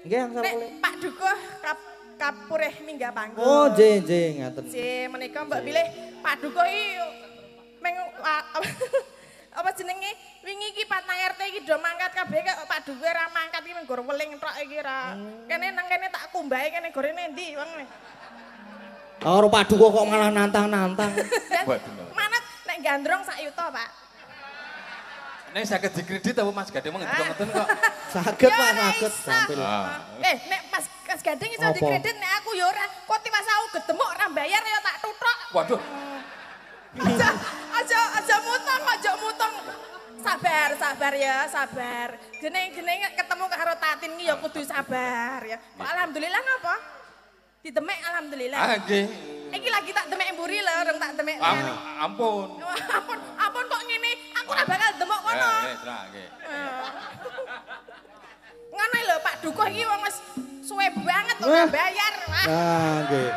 Nggih angsal Nek kula. Pak Dukuh kapureh minggah panggung. Oh, nggih ngaten. Nggih, menika mbok bilih Pak Dukuh iki meng apa jenenge wingi iki Patang RT iki do mangkat kabeh kok Pak Dukuh ora mangkat iki nggur weling tok iki ra. Kene nang kene tak kumbahe kene gorene endi wong. Karo Pak Dukuh kok malah nantang-nantang. Manut nek gandrong sak yuta, Pak. Nek saged dikredit apa Mas Gading mung ngeten kok. Saged Pak, saged sampil. Nek pas Mas Gading iso dikredit nek aku ya ora. Kok tiwas aku gedemuk ora bayar ya tak tuthuk. Waduh. Aja mutong. Sabar ya, sabar. Jeneng ketemu karo Tatin ki ya kudu sabar ya. Kok alhamdulillah ngapa? Ditemek alhamdulillah. Ah nggih. Iki lagi tak demek mburi lho, urung tak demek. Ampun. Ampun kok ngene. Aku ora bakal demok kono. Nggih. Ngono lho Pak Dukuh iki wong wis suwe banget ora bayar. Ah, nggih.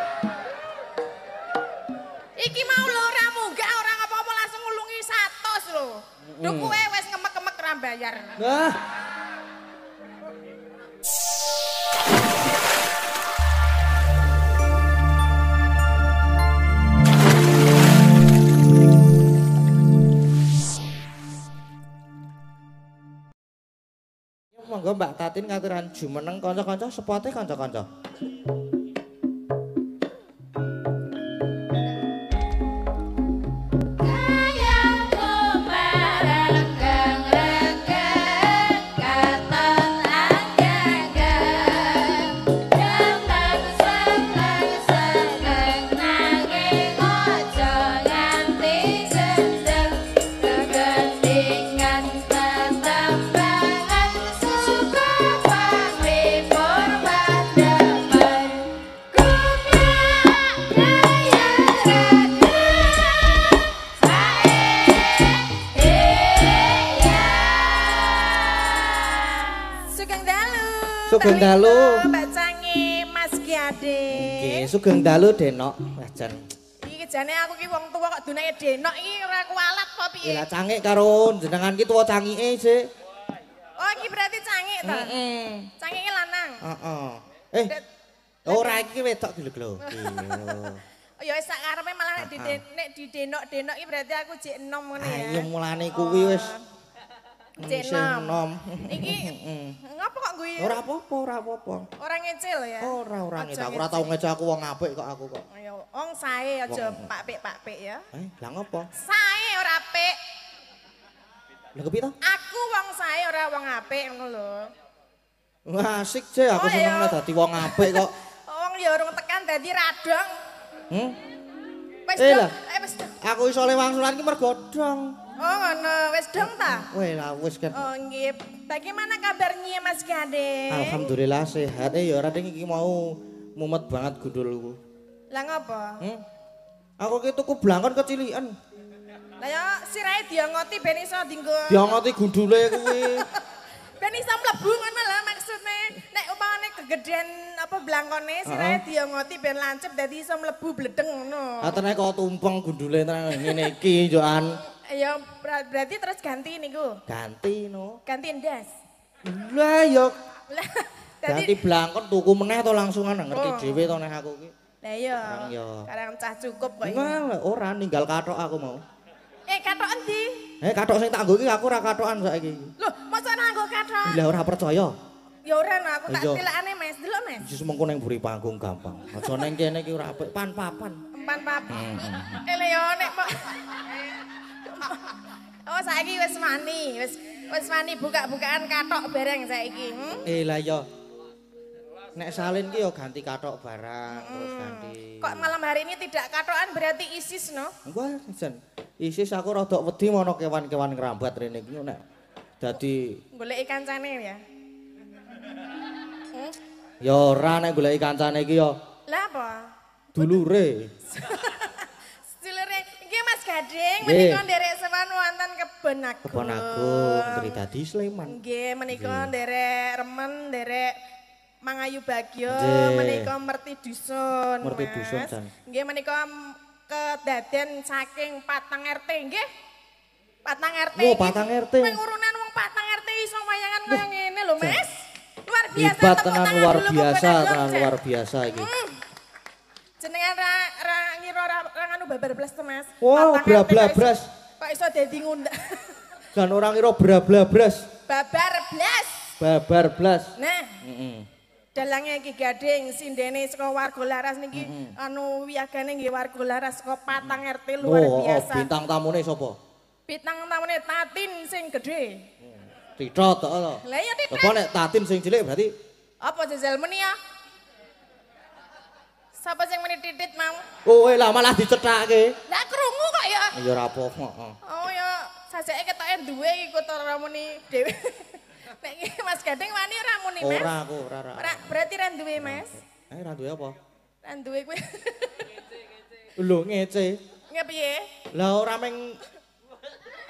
Iki mau lho ora munggah ora apa-apa langsung ngulungi 100 lho. Duh kowe wis ngemek-ngemek ora bayar. Nah. Monggo Mbak Tatin ngaturan jumeneng kanca-kanca sepote kanca-kanca. Sugeng dalu. Mbak Cangi, Mas Gading. Nggih, sugeng dalu Denok. Wajan. Iki jane aku ki wong tuwa kok dunake Denok iki ora kualat apa piye? Lah cangik karo jenengan ki tuwa cangike sik. Oh, iki berarti Cangik ta? Heeh. Cangike lanang. Heeh. Ora iki wedok dilego. Oh ya wis sak karepe malah nek di Denok iki berarti aku jek enom ngene ya. Ayo mulane kuwi wis Cek nom. Iki ngapa kok guyu? Ora apa-apa. Ora ngecil ya? Ora ngecil. Aku ora tau ngecil aku wong apik kok aku kok. Ayo, wong sae aja pakpik ya. Lah ngopo? Sae ora apik. Lah kepiye to? Aku wong sae ora wong apik ngono lho. Wah, asik sih aku seneng dadi wong apik kok. Wong ya urung tekan dadi radong. Wis lah. wis. Aku iso lewangsulan ki mergo dong. Oh ngono, wis dong ta? Weh lah wis kan. Oh nggih. Bagaimana kabarnya Mas Gading? Alhamdulillah sehat. Ya ora ding iki mau mumet banget gundulku. Lah ngapa? Aku ki tuku blangkon kecilikan. Lah ya sirahe diongoti ben iso dienggo. Diongoti gundule kuwi. Ben iso mlebu ngono lho maksudnya. Nek upamane kegedean apa blangkone sirahe diongoti ben lancip dadi iso mlebu bledeng ngono. Atene kok tumpeng gundule tenan ngene iki jokan. Ya berarti terus ganti niku. Ganti no. Ganti ndas. Lah ya Lah ganti blangkon tuku meneh to langsungan ngerti dhewe to nek aku ki. Lah iya. Ya. Karang cah cukup kok iki. Enggak, ora ninggal kathok aku mau. Kathok endi? Kathok sing tak nggo iki aku ora kathokan saiki. Loh, mosok nganggo kathok? Lah ora percaya. Ya ora no, aku tak tilakane Mas. Delok Mas. Wis mengko ning mburi panggung gampang. Aja ning kene iki ora apik pan-papan. Empan-papan. Ele yo nek Oh saiki wis mani, wis mani buka-bukaan kathok bareng saiki. Lah ya. Nek salin ki yo ganti kathok barang terus ganti. Kok malam hari ini tidak kathokan berarti ISIS no? Wah, jan. ISIS aku rada wedi mono kewan-kewan ngrambat rene iki nek dadi goleki kancane ya. Ya ora nek goleki kancane iki yo. Lah apa? Dulure. Sedulure iki Mas Gading menika nderek sewan wonten Kebon Agung. Kebon Agung, Tridadi Sleman. Nggih, menika nderek remen, nderek Mangayu Bagyo, menika merti dusun. Merti dusun jan. Nggih menika kedaden saking Patang RT nggih. Patang RT. Oh, Patang RT. Pengurunan wong Patang RT iso wayangan kaya ngene lho, Mas. Luar biasa Hebat tepuk tenan tangan luar dulu, biasa, Bapak tenan Dong, luar biasa iki. Jenengan ra ngira ra nganu babar blas to, Mas. Wow, Patangan brablas. Kok iso dadi ngundang. Dan orang kira brablas. Babar blas. Babar blas. Nah, Heeh. dalange iki Gading sindene saka warga Laras niki anu wiyagane nggih warga Laras saka Patang RT luar biasa. Bintang tamune sapa? Bintang tamune Tatin sing gedhe. Titot to. Lah iya Titot. Apa nek Tatin sing cilik berarti Apa jajal meni ya? Sapa sing meni titit mau? kowe lah malah dicethake. Lah krungu kok ya. Ya ora apa-apa, heeh. Oh ya, sajake ketoke duwe iku to ora muni dhewe. Nek iki Mas Gading wani ora muni, Mas? Ora aku, ora. Berarti ra duwe, Mas? Ra duwe apa? Ra duwe kuwi. Lho ngece. Ngepiye? Lah ora meng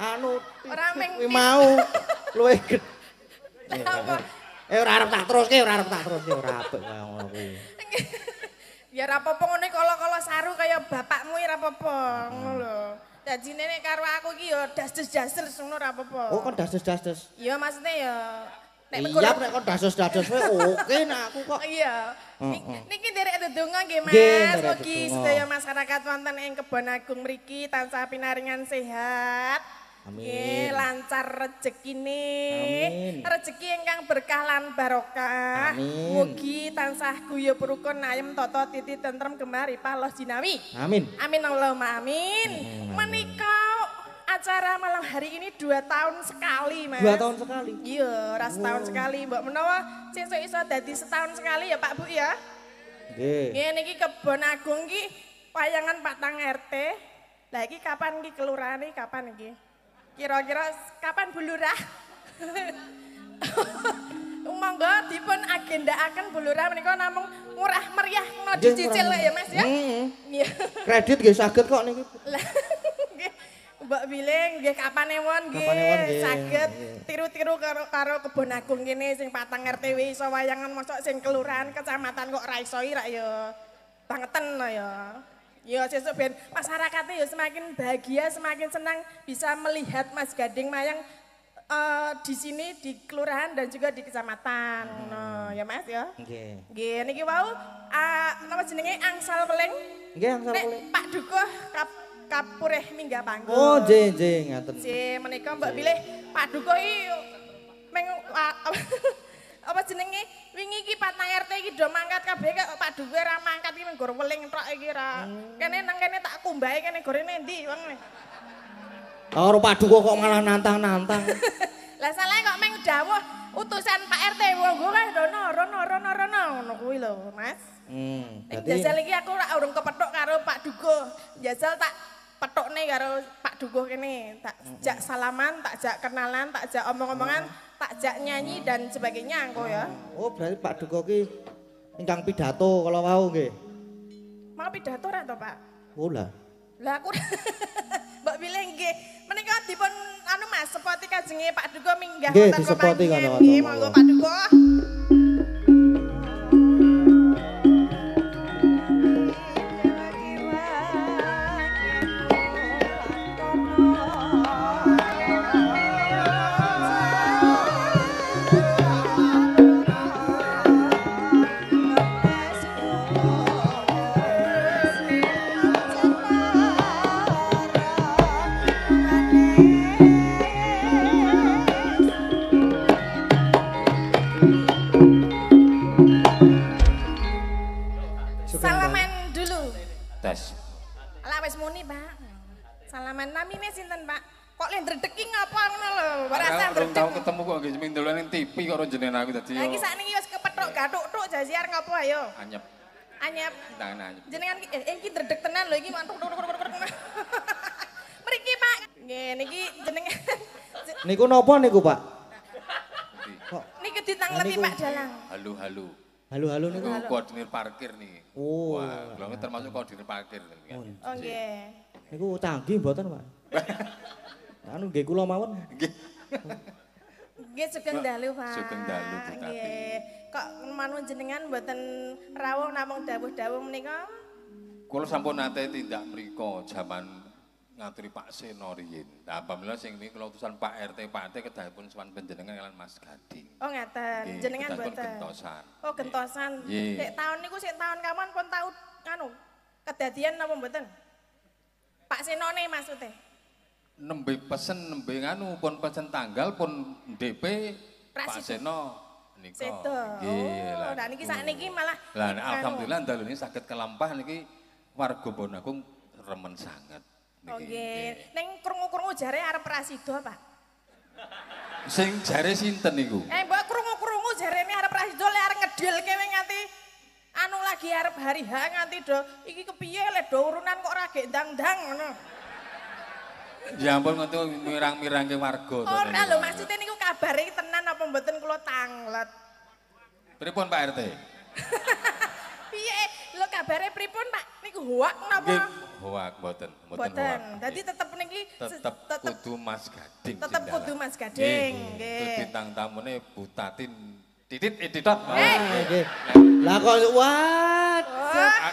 anu Ora meng kuwi mau luwih gedhe. apa? Ora arep tak teruske, ora apik kaya ngono kuwi. Ya ora apa-apa ngene kala-kala saru kaya bapakmu ora apa-apa ngono lho. Dadi nek karo aku iki ya dasdes-dasdes ngono ora apa-apa. Oh kon dasdes-dasdes. Iya maksudnya ya Iya nek kon dasdes-dasdes wae oke nek aku kok. Iya. Niki nderek ndedonga nggih Mas. Nggih, nderek Mugi ndedonga. sedaya masyarakat wonten ing Kebon Agung mriki tansah pinaringan sehat. Amin. Nggih, lancar rezekine. Amin. Rezeki ingkang berkah lan barokah. Amin. Mugi tansah guyub rukun ayem tata titi tentrem gemari paloh jinawi. Amin. Amin Allahumma amin. Menika acara malam hari ini 2 tahun sekali, Mas. 2 tahun sekali. Iya, ras setahun sekali, Mbak menawa sesuk iso dadi setahun sekali ya Pak Bu ya. Nggih. Nggih niki Kebon Agung iki wayangan Patang RT. Lah iki kapan iki kelurahane kapan iki? Kira-kira kapan Bu Lurah? Monggo dipun agendaaken Bu Lurah menika namung murah meriah kena Nggih, dicicil murah. ya Mas ya. Iya. Kredit nggih saged kok niki. Lah nggih Mbak Biling nggih kapan ewon Kapan ewon, nggih nggih. saged tiru-tiru karo Kebon Agung kene sing Patang RT iso wayangan mosok sing kelurahan kecamatan kok ra iso rak ya bangeten ya. Ya sesuk ben masyarakatnya ya semakin bahagia, semakin senang bisa melihat Mas Gading Mayang di sini di kelurahan dan juga di kecamatan. No, ya Mas ya. Nggih. Nggih niki wau napa jenenge angsal weling. Nggih angsal Nek boleh. Pak Dukuh kapureh minggah panggung. Oh, nggih ngaten. Si menika Mbak Bilih Pak Dukuh iki meng apa jenenge wingi iki Patang RT iki do mangkat kabeh kok Pak Dukuh ra mangkat iki menggur weling tok iki ra. Kene nang kene tak kumbahe kene gorene endi wong. Karo Pak Dukuh kok malah nantang-nantang. Lah salah kok meng dawuh utusan Pak RT monggo kae rono ngono kuwi lho Mas. Berarti Jajal iki aku ora urung kepethuk karo Pak Dukuh. Jajal tak petukne karo Pak Dukuh kene. Tak jak salaman, tak jak kenalan, tak jak omong-omongan, tak jak nyanyi dan sebagainya engko ya. oh berarti Pak Dukuh ki ingkang pidato kalau wau nggih. Mau pidato ra to, Pak? Oh lah. Lah aku Mbak Bilih nggih. Menika dipun anu Mas, sepoti kajenge Pak Dukuh minggah Nggih, wonten disepoti pepanggihan. kono, Nggih, monggo. monggo Pak Dukuh. Salaman dulu. Tes. Lah wis muni, Pak. Salaman namine sinten, Pak? Kok le ndredeki ngapa ngono lho? Ora Aku usah belum tahu ndredeg. ketemu kok nggih ming dolan ning TV kok ora jenengan aku dadi Lah iki sakniki wis kepethuk gathuk-thuk jasiar ngopo ayo? anyep. Anyep. Tangan anyep. Jenengan iki ndredeg tenan lho iki mantuk. Mriki, Pak. Nggih, niki jenengan Niku napa niku, Pak? Kok niki ditangleti Pak Dalang. Halo. halo niku. Niku koordinir parkir nih. Oh. Wah, lho termasuk koordinir parkir. Oh nggih. Niku canggih mboten, Pak? Anu nggih kula mawon. Nggih. Nggih sugeng dalu, Pak. Sugeng dalu, Bu Tati. Nggih. Kok manun jenengan mboten rawuh namung dawuh-dawuh menika? Kula sampun nate tindak mriko jaman ngaturi Pak Seno riyin. Lah apabila sing niki kula utusan Pak RT kedahipun sowan panjenengan kalian Mas Gading. Oh ngaten, jenengan kedahipun boten. gentosan. Oh gentosan. Nggih. Nek taun niku sik taun kapan pun tau anu kedadian napa mboten? Pak Senone maksudnya. Nembe pesen nembe nganu pun pesen tanggal pun DP Pak Seno nika. Sedo. Oh, nah niki sakniki malah Lah alhamdulillah dalu ini saged kelampah niki warga Bonagung remen sanget. Oh nggih. Ning krungu-krungu jare arep prasido, Pak. Sing jare sinten niku? Mbok krungu-krungu jarene arep prasido lek arep ngedilke we nganti anu lagi arep hari H nganti do iki kepiye lek do urunan kok ora gek ndang-ndang ngono. Ya ampun ngono mirang-mirangke warga to. Ora lho maksudnya niku kabare tenan apa mboten kula tanglet. Pripun Pak RT? Piye? Lho kabare pripun Pak? Niku hoak napa? Nggih, hoak mboten Boten. Dadi tetep niki tetep kudu Mas Gading. tetep kudu Mas Gading, Nggih. nggih. Bintang tamune Bu Tatin Titit Editot. Nggih. Lah kok wat.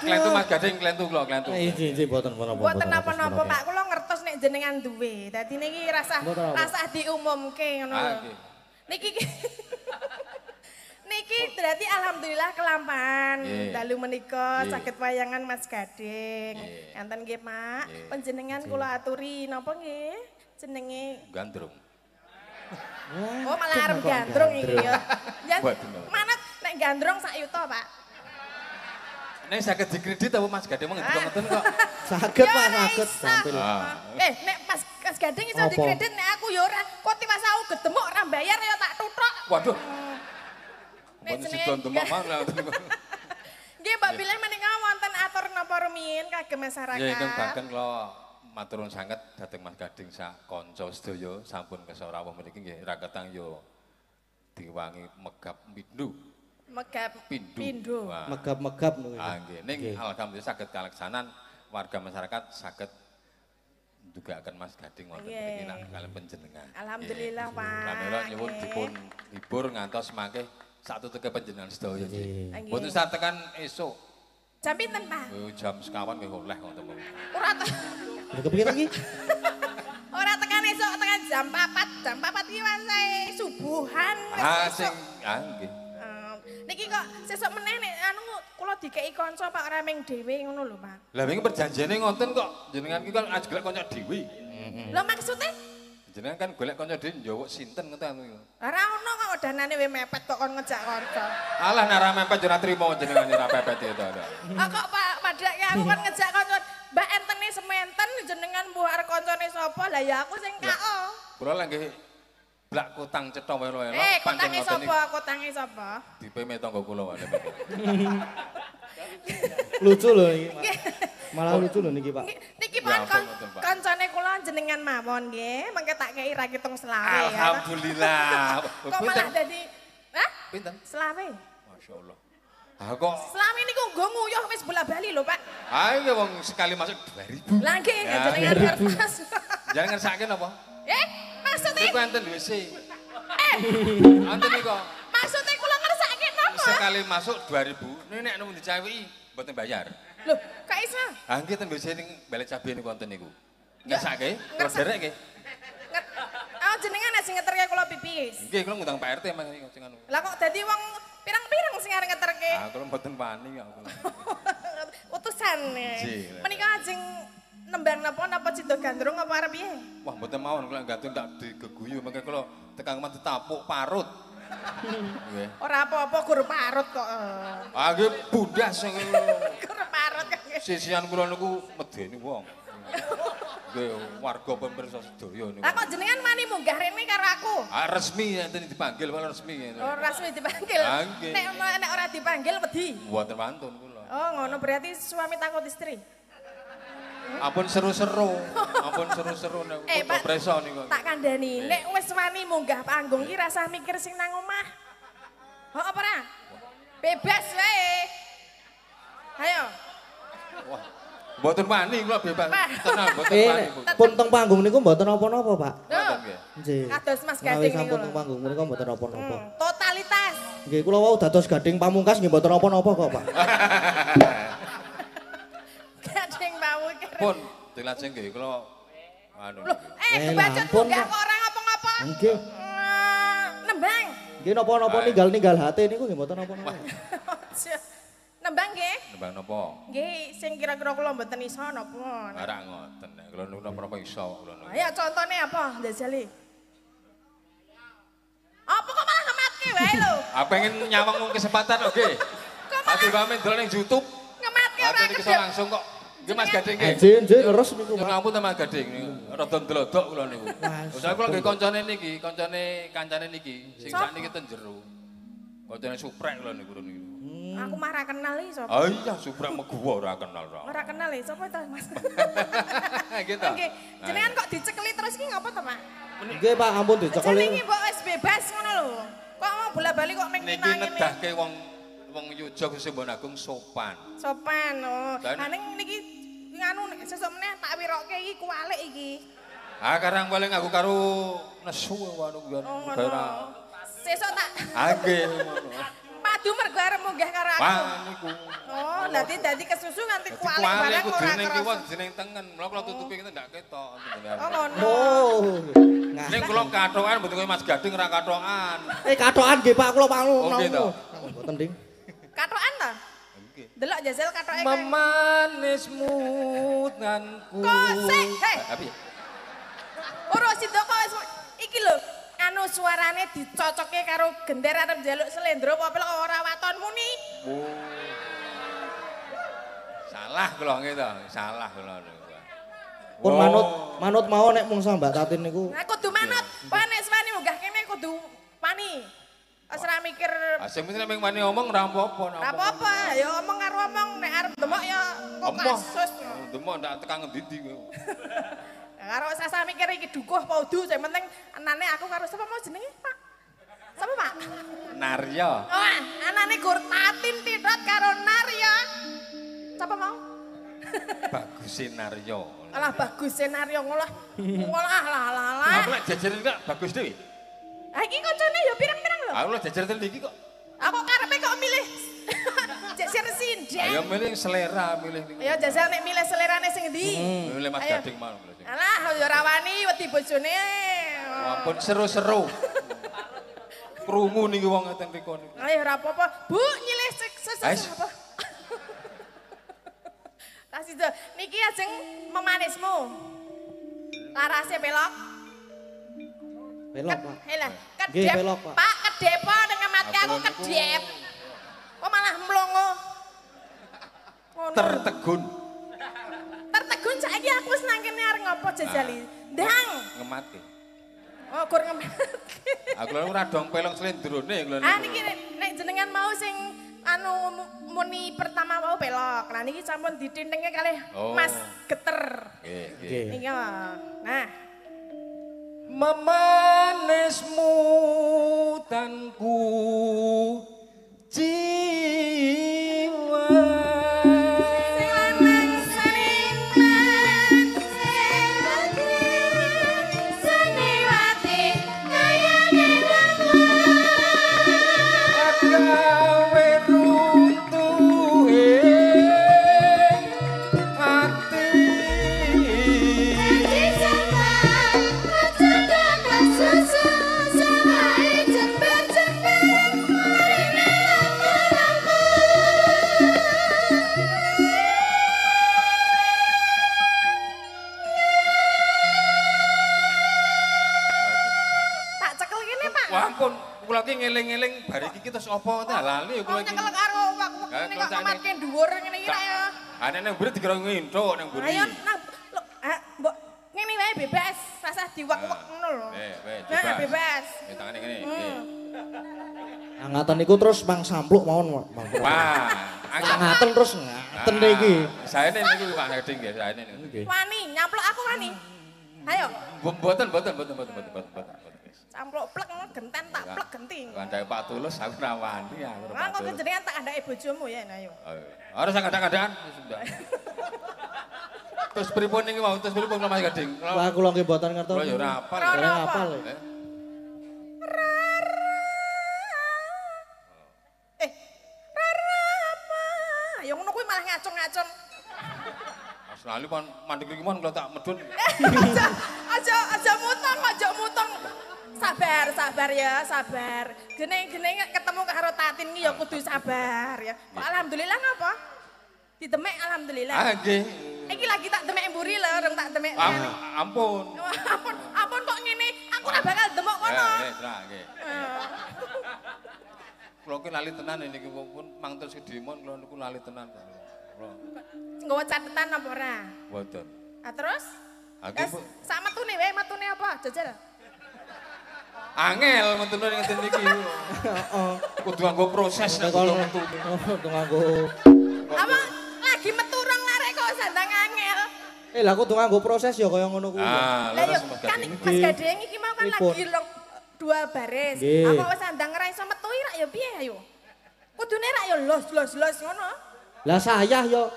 Klentu Mas Gading, klentu kula, klentu. Iki boten menapa. Boten napa-napa Pak, kula ngertos nek jenengan duwe. Dadi niki rasah diumumke ngono lho. Nggih. Niki Niki berarti alhamdulillah kelampahan dalu menika saged wayangan Mas Gading. Enten nggih Pak, panjenengan kula aturi napa nggih? Jenenge Gandrung. Oh malah arep gandrung iki ya. Ya Boten. manut nek gandrung sak yuta Pak. Nek saged dikredit apa Mas Gading mung ngeten kok. Saged Ya, Pak, ora saged iso. sampil. Nek Mas Gading iso Apa? dikredit nek aku ya ora. Kok tiwas aku gedemuk ora bayar ya tak tuthuk. Waduh. Nek Pun jenenge- sidon demak mana. Nggih, Mbak Bilih menika wonten atur napa rumiyin kagem masyarakat. Ya ingkang bageng kula matur nuwun sanget dhateng Mas Gading sak kanca sedaya sampun kesorawuh mriki nggih raketang yo diwangi megap pindu. Megap Pindu. Pindu. Wah. Megap-megap niku. Nggih, ning alhamdulillah saged kaleksanan warga masyarakat saged ndugaken Mas Gading wonten mriki nak kaliyan panjenengan. Alhamdulillah, Pak. Kamera nyuwun Nggih. dipun hibur ngantos mangke satuteke panjenengan sedaya nggih. Nggih. Mboten sak tekan esuk Jam pinten, Pak? jam sekawan nggih oleh wonten. Ora Lha kepiye lagi? ora tekan esuk, tekan jam 4. Jam 4 iki wae subuhan. wis Sing esuk. nggih. Niki kok sesuk meneh nek anu kula dikeki kanca Pak ora ming dhewe ngono lho, Pak. Lah wingi perjanjiane ngoten kok jenengan ki kan golek kanca dhewe. Lho maksudnya Jenengan kan golek kanca dhewe njawuk sinten ngoten anu. ora ono kok danane we mepet kok kon ngejak kanca. Alah nek ora mepet yo ora trimo jenengan ora pepet itu. Kok Pak padake aku kon ngejak kanca Mbak entene sementen jenengan mbuh arep kancane sapa? Lah ya aku sing KO. Kula lek nggih blak kutang cetha welo-welo Kotange sapa? Kotange sapa? dipeme tangga kula wae. Lucu lho iki. Malah lucu lho niki, Pak. Niki Ya, Pak apa ngoten, Pak? kancane kula jenengan mawon nggih, mengke tak kei ra kitung selawe ya. Alhamdulillah. Kok malah dadi hah? Pinten? Selawe. Masyaallah. Ah kok Selawe niku nggo nguyuh wis bola-bali lho, Pak. ah iki wong sekali masuk 2000. Lah nggih Ya, jenengan kertas. Jangan ngersake napa? Maksudnya Iku enten WC. Enten niku. maksudnya kula ngersake napa? Sekali masuk 2000. Ini nek nemu dicawiki mboten bayar. Lho, kok iso? Ah nggih ten WC ning balik cabe niku wonten niku. Ngersake, kula ngersak. derek nggih. Oh, jenengan sing ngeterke kula pipis. Nggih kula ngundang Pak RT emang sing anu. Lah kok dadi wong pirang-pirang sing arep ngeterke? Ah kula mboten wani kok kula. Utusan. Nggih. Menika ajeng nembang napa Cido Gandrung apa arep piye? Wah mboten mawon kula gantung tak digeguyu mengke kula tekan kemah ditapuk parut. Nggih. Ora apa-apa guru parut kok. Ah nggih bundas sing Guru parut kok. sisian kula niku medeni wong. Nggih warga pemirsa sedaya niku. Lah kok jenengan wani munggah rene karo aku? Ah resmi enten dipanggil malah resmi. Oh, rasmi dipanggil. Ah, nggih. Nek ora dipanggil wedi. Mboten wantun kula. Oh, ngono berarti suami takut istri. Ampun seru-seru. Ampun seru-seru nek Pak, preso niku. tak kandhani, nek wis wani munggah panggung ki rasah mikir sing nang omah. Oh, apa ora? Bebas wae. Ayo. Wah. Mboten wani kula bebas. Pak. Tenang mboten wani. Nek pun teng panggung niku mboten napa-napa, Pak. Mboten nggih. Nggih. Kados Mas Menawi Gading niku. sampun lho. teng panggung menika mboten napa-napa. Totalitas. Nggih, kula wau dados Gading Pamungkas nggih mboten napa-napa kok, Pak. Gading bau iki. Pun dilajeng nggih kula anu. Loh, kebacut ampun, munggah Pak. kok ora ngapa-ngapa. Nggih. Nembang. Nggih napa-napa ninggal hati niku nggih mboten napa-napa. Nembang nggih. Nembang napa? Nggih, sing kira-kira kula mboten iso napa. Ora ngoten. Nek kula niku napa iso kula niku. Ya contone apa, Ndajali? Apa kok malah ngematke wae lho? Pengen nyawang kesempatan oke. Ati pamit delok ning YouTube. Ngematke ora Ati iso kedep. langsung kok. Nggih Mas Gading nggih. Nggih leres niku, Ya Pak. ngampun ta Mas Gading. Rada ndelodok kula niku. Saya kula nggih kancane niki, kancane niki sing sakniki ten jero. Kancane suprek kula niku niku. Aku mah ora kenal iki sapa. Ah iya suprek meguwa ora kenal ra. Ora kenal iki sapa to, Mas? Gitu. Oke, jenengan kok dicekeli terus iki ngapa to, Pak? Nggih Pak, ampun Jane dicekeli. iki mbok wis bebas ngono lho. Kok mau bola-bali kok ning Niki ngene. nedahke wong Yogya Simbon Agung sopan. Sopan. Oh. Dan- Ha ning niki nganu sesuk meneh tak wirokke iki kualik iki. Karang paling aku karo nesu wae Oh, ngono. ngono. Sesuk tak Nggih ngono. padu mergo arep munggah karo aku. Wah niku. Oh, dadi kesusu nganti kualik Kuali barang ku ora jeneng kiwa kerasa. jeneng tengen. Mula kula tutupi kita ndak ketok. Oh, ngono. Oh. Ning kula kathokan mboten koyo Mas Gading ora kathokan. Katokan nggih Pak, kula pangu. Oh, nggih to. Mboten ding. Katokan ta? Nggih. Delok jajal katoke kae. Memanismu denganku. Kok sik, hei. Tapi Ora sida kok wis iki lho, anu suarane dicocokke karo gender arep njaluk slendro apa pelok ora waton muni. salah kula gitu, salah kula niku. Pun manut mau nek mung Mbak Tatin niku. Nah kudu manut. Wah nek wani munggah kene kudu wani. Wis ora mikir Sing penting nek wani omong ora apa-apa. ora apa-apa, ya omong karo omong nek arep demok ya kok Omong. kasus. Demok ndak tekan ngendi kowe. Karo sasa mikir iki dukuh apa udu, sing penting anane aku karo sapa mau jenenge, Pak? Sapa, Pak? Narya. Wah, anane Gur Tatin Tidot karo Narya. Sapa mau? Bagus Narya. Alah bagus senario ngolah. Ngolah lah. Aku lek jajarin kok bagus dhewe. Ah iki kancane ya pirang-pirang lho. Aku lek jajarin iki kok. Aku karepe kok milih Cek Sinden. Ayo milih selera, milih niku. Ya jajal nek milih selerane sing endi? Milih Mas Ayo. Gading mau. Alah ya ora wani wedi bojone. Ampun seru-seru. Krungu niki wong ngeten mriku niku. Ayo ora apa-apa. Bu nyilih sesuatu Ais. apa? Kasih tuh, niki ajeng memanismu. Larase belok. Belok Pak. Helah, Nggih, kedep. belok, Pak. Pak kedep apa dengan mati aku Apa niku? kedep. Kok malah mlongo. Ngono. Tertegun. Tertegun saiki aku wis nang kene arep ngopo jajali. Ndang. Ngematke. Oh, gur ngemet. Aku lho ora dong pelong slendrone kula niku. Ah niki nek jenengan mau sing anu muni pertama mau belok. Nah niki sampun ditintenge kalih Oh. Mas Geter. Nggih, nggih. Nggih. Niki. Nah, Memanismu tanku jiwa. sing lanang seniman seniwati kayane Agawe runtuhe ati. tak cekel kene Pak. Wah ampun, kula ki ngeling-eling bar iki terus apa ta lali Oh kula iki. nyekel karo waktu Ya, ini kalau kok tak kematke dhuwur ngene iki ra ya. Ane nang mburi dikira nginthuk nang mburi. Ayo nang lho, mbok ngene wae bebas, rasah diwak-wak ngono lho. Wes, Nah, bebas. Ya tangane ngene. nggih. Ngaten niku terus mang sampluk mawon, Bang. Wah, Ngaten terus ngaten iki. Saene niku Pak Gading nggih, saene niku. Nggih. Wani, nyampluk aku wani. Ayo, Mboten. campluk plek ngono genten tak plek genti. Kandhake Pak Tulus aku ra wani aku. Lah kok kejenengan tak andake bojomu ya, nah ayo. Harus kadang-kadang. Terus pripun niki mau terus pripun Mas Gading? Wah kula nggih mboten ngertos. Kula ya ora apal. Ora Ora apa. apal. Eh, Rara apa? Ya ngono kuwi malah ngacung-ngacung. Lali pon mandek iki mon kalau tak medun. Aja mutong. Sabar ya, sabar. Geneng ketemu karo Tatin iki ya kudu sabar ya. Kok alhamdulillah ngapa? Ditemek alhamdulillah. Ah nggih. Iki lagi tak demek mburi lho, urung tak demek. Ampun. Ampun kok ngene, aku ora bakal demok kono. Nggih. Kula ki lali tenan niki pun mangtul Sidimon kula niku lali tenan. Kula. Nggawa catetan apa ora? Mboten. Ah terus? Aku sak metune wae, metune apa? Jajal. Angel metune ngeten niki. Heeh. Kudu nganggo proses nek kula metu. Kudu nganggo. Apa lagi metu rong larek kok sandang angel. Lah kudu nganggo proses ya kaya ngono kuwi. Ah, lah yo kan Mas Gadeng iki mau kan lagi dua baris. Apa wis sandang ora iso metu rak ya piye ayo. Kudune rak ya los ngono. Lah saya yo.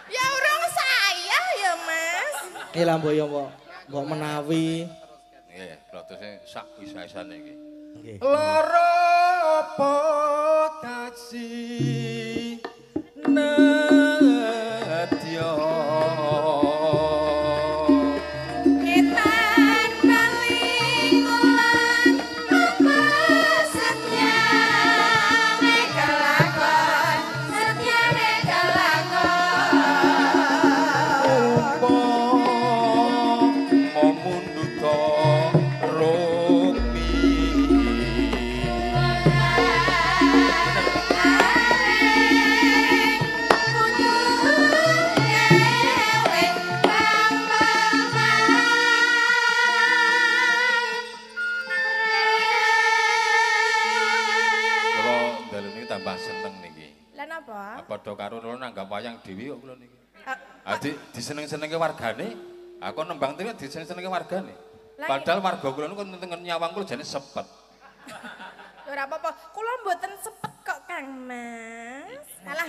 Ya urung saya ya Mas. Lah mbok yo mbok menawi. Nggih, klotose sak isa-isane iki. Nggih. Lara apa kasih nedya Ketan paling ulang apa setia megalakon Momunduta rukmi tambah seneng niki. Lah napa? Padha karo kula nanggap wayang dhewe kok kula niki. Adi diseneng-senenge wargane, aku nembang tiri diseneng-senenge wargane. Padahal warga kula niku tengen nyawang kula jane sepet. Ora apa-apa, kula mboten sepet kok Kang Mas. Alah.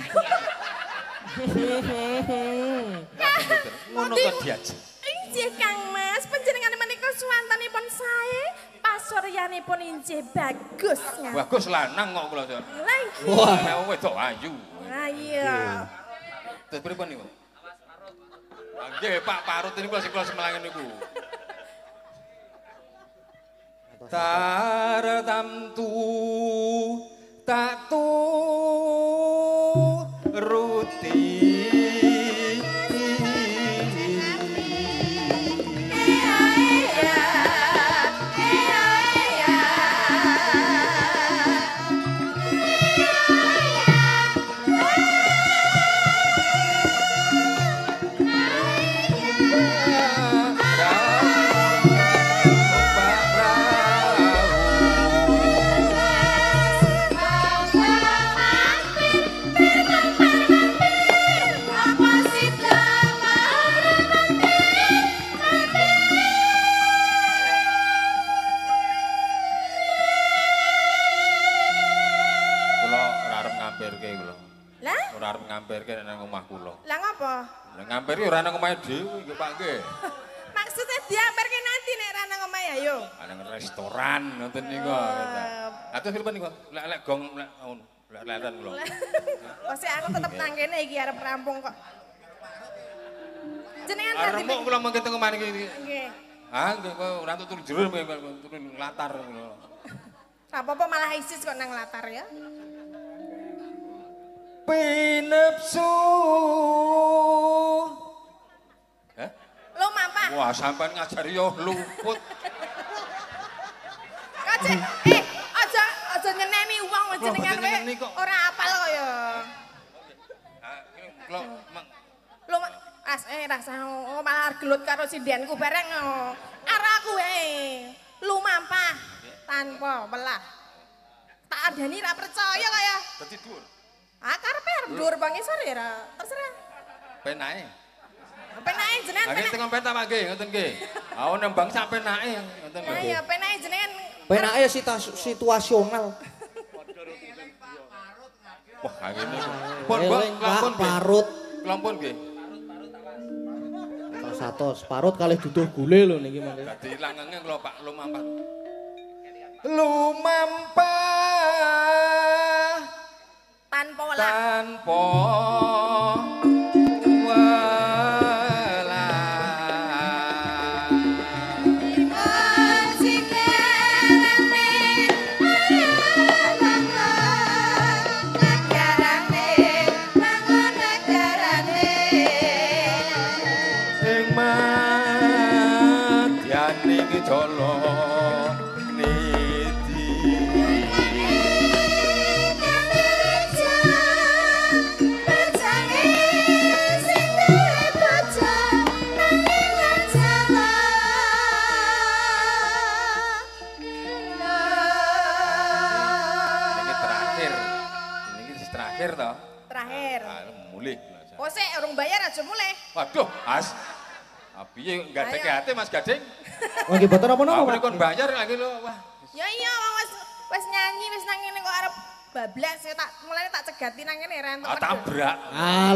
Ngono kok diajak. Injih Kang Mas, panjenengan menika suwantanipun sae, pasuryanipun injih bagus. Bagus lanang kok kula. Wah, wedok ayu. Lah iya. Terus pripun niku? Nggih, Pak Parut ini kula sing kula semelangen niku. Tartamtu tak turuti ngampirke nang omah kula. Lah ngapa? Lah ngampir ora nang omahe dhewe nggih Pak nggih. Maksudnya diampirke nanti nek ra nang omahe ayo. Nang restoran ngoten niku. Atus pripun niku? Lek gong lek ngono. Lek leren kula. Pasti aku tetep nang kene iki arep rampung kok. Jenengan arep mok kula mangke teng omah niki. Nggih. Ah nggih kok ora turu jero turu latar ngono. Ra apa-apa malah isis kok nang latar ya. Pinepsu. Hah? Lo mampah. Wah, sampean ngajari yo luput. Kace, aja nyeneni wong jenengan kowe ora apal kok ya. Lo rasa malah gelut karo sindianku bareng. Ara aku wae. Lu mampah tanpa welah. Tak adani ra percaya kok ya. Dadi dhuwur. Karepe arep dhuwur bang isor ya terserah. Penake. Penake jenengan. Nggih teng peta Pak nggih ngoten nggih. Ah nembang sak penake ngoten nggih. Iya penake jenengan. Penake situasional. Wah ngene. Pun Pak Parut. Kelompok nggih. Satos parut kalih duduh gule lho niki mangke. Dadi langenge kula Pak lumampah. Lumampah tanpa welah. Tanpa jolo niti terakhir toh. Terakhir. Mulih. Oh sik urung bayar aja mulai. Waduh, As. Piye enggak teke ate Mas Gading? Oh nggih boten apa-apa. Aku kon bayar lagi lho. Wah. Ya iya wis nyanyi wis nang ngene kok arep bablas tak mulane tak cegati nang ngene ra entuk. Tabrak.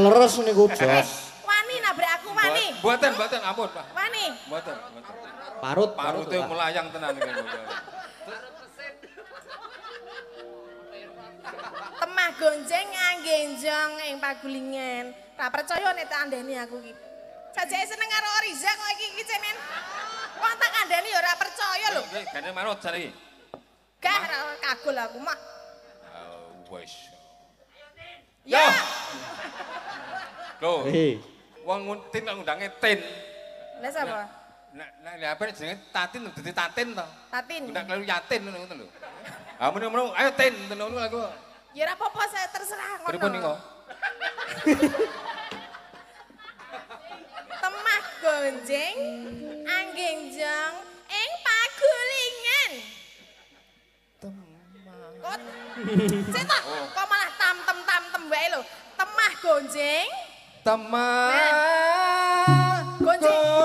Leres niku Jos. Wani nabrak aku wani. Mboten ampun, Pak. Wani. Mboten. Parut. Parute melayang tenan iki. Temah gonjeng anggenjong ing pagulingan. Ra percaya nek tak andani aku iki. Sajake seneng karo Oriza kok iki cenen. Wong tak kandhani ya ora percaya lho. Nggih, gane manut jare iki. Gah kagul aku mah. Wes. Ya. Loh. Wong tin kok ngundange tin. Lah sapa? Nek apa jenenge Tatin dadi Tatin to. Tatin. Ndak keliru Yatin ngono lho. Ah mene-mene ayo tin ngono aku. Ya ora apa-apa saya terserah ngono. Pripun niku? Temah gonjeng anggenjong ing pagulingan. Temah. Cita, kok malah tam-tem wae lho. Temah gonjeng. Temah gonjeng.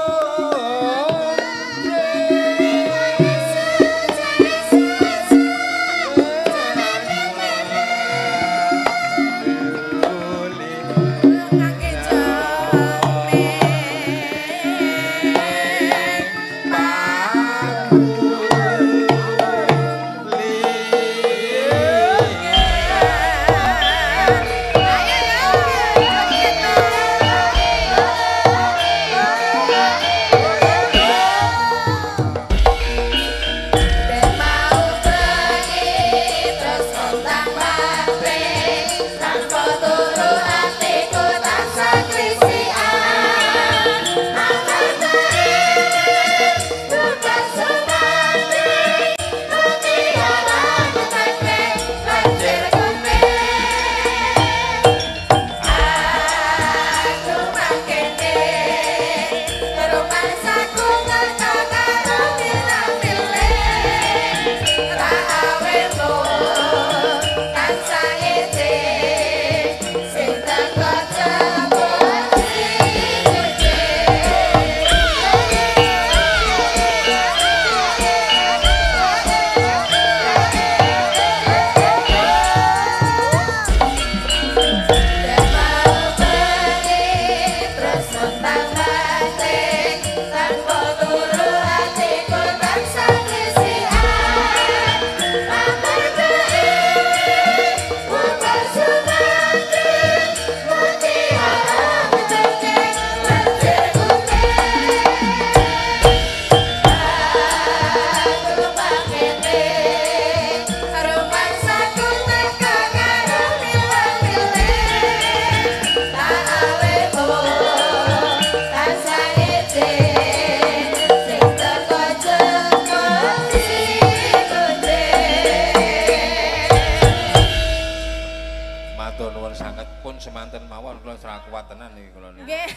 semanten mawon kula ora kuat tenan iki kula niku. Nggih.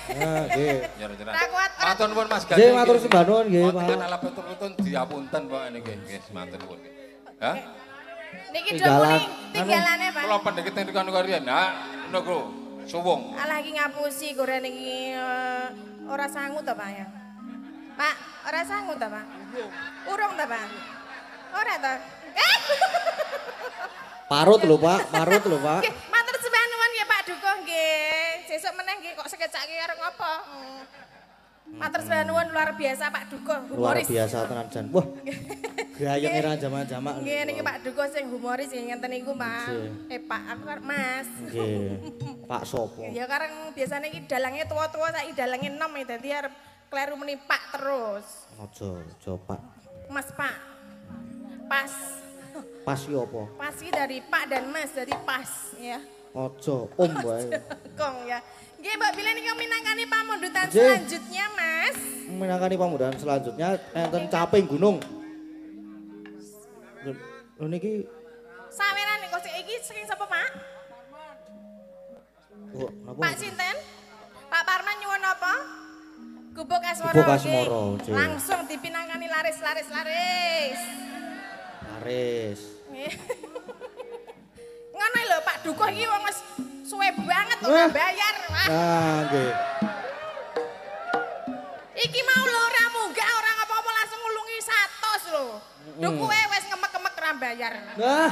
Nggih. Ora kuat. Matur nuwun Mas Gading. Nggih, matur sembah nuwun nggih, Pak. Wonten ala betul-betul diapunten Pak niki. Nggih, semanten nuwun. Hah? Niki domuni tinggalane, Pak. Kula pendhekit niku niku riyen. Ha, niku suwung. Alah iki ngapusi goren iki ora sangu to, Pak ya. Pak, ora sangu to, Pak? Urung to, Pak? Ora to. Parut lho, Pak. Parut lho, Pak. Nggih, matur sembah nuwun nggih Pak Dukuh nggih. Sesuk meneh nggih kok sekecake karo ngopo. Matur sembah nuwun luar biasa Pak Dukuh, Luar humoris. biasa tenan jan. Wah. Gayeng ira jamak-jamak. Nggih niki Pak Dukuh sing humoris sing ngenten niku, Pak. Pak, aku karo Mas. Nggih. Pak sopo? Ya kareng biasane iki dalange tuwa-tuwa saiki dalange enom dadi arep kleru meni Pak terus. Aja, Pak. Mas Pak. Pas. Pas ki apa? Pas iki dari Pak dan Mas, dari pas ya. Aja om wae. Kong ya. Nggih, Mbak Bila niki minangkani pamundutan Nggih. selanjutnya, Mas. Minangkani pamudahan selanjutnya enten caping gunung. Lho niki Saweran kok iki saking sapa, Pak? oh, napa? Pak sinten? Pak Parman nyuwun apa? Gubuk Asmara. Gubuk Asmara, nggih. Cik. Langsung dipinangkani laris. Aris. Nggih. Ngono lho Pak Dukuh iki wong wis suwe banget ora bayar. Wah. Nah, nggih. Iki mau lho ora munggah ora apa-apa langsung ngulungi 100 lho. Dukuhe wis ngemek-ngemek ora bayar. Nah,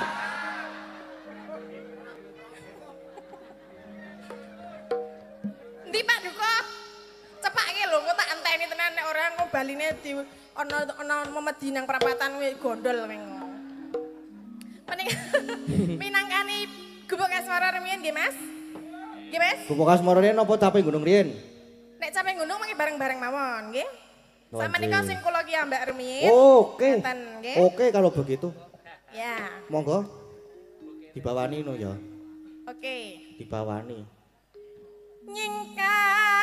Ndi Pak Dukuh? Cepake lho engko tak enteni tenan nek ora engko baline di ana memedi nang perapatan kuwi gondol mengo. Mending minangkani Gubuk Asmara rumiyin nggih Mas? Nggih Mas? Gubuk Asmara riyen napa caping gunung riyen? Nek capek gunung mangke bareng-bareng mawon nggih. Oh, Sama nggih. nika sing kula ki ambek rumiyin. Oke. Ngeten, nggih. Oke kalau begitu. Ya. Monggo. Dibawani no ya. Oke. Dibawani.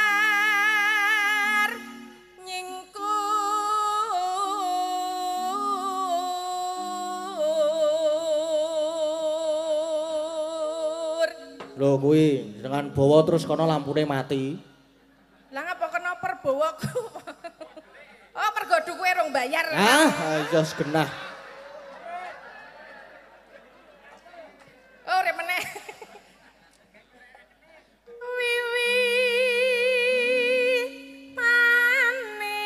Nyingkar nyingkur. Lho kuwi dengan bawa terus kono lampune mati. Lah ngapa kena perbawaku? Oh, pergo dukuhe rong bayar. Ah, ayo genah. Oh, rek meneh. Wiwi pane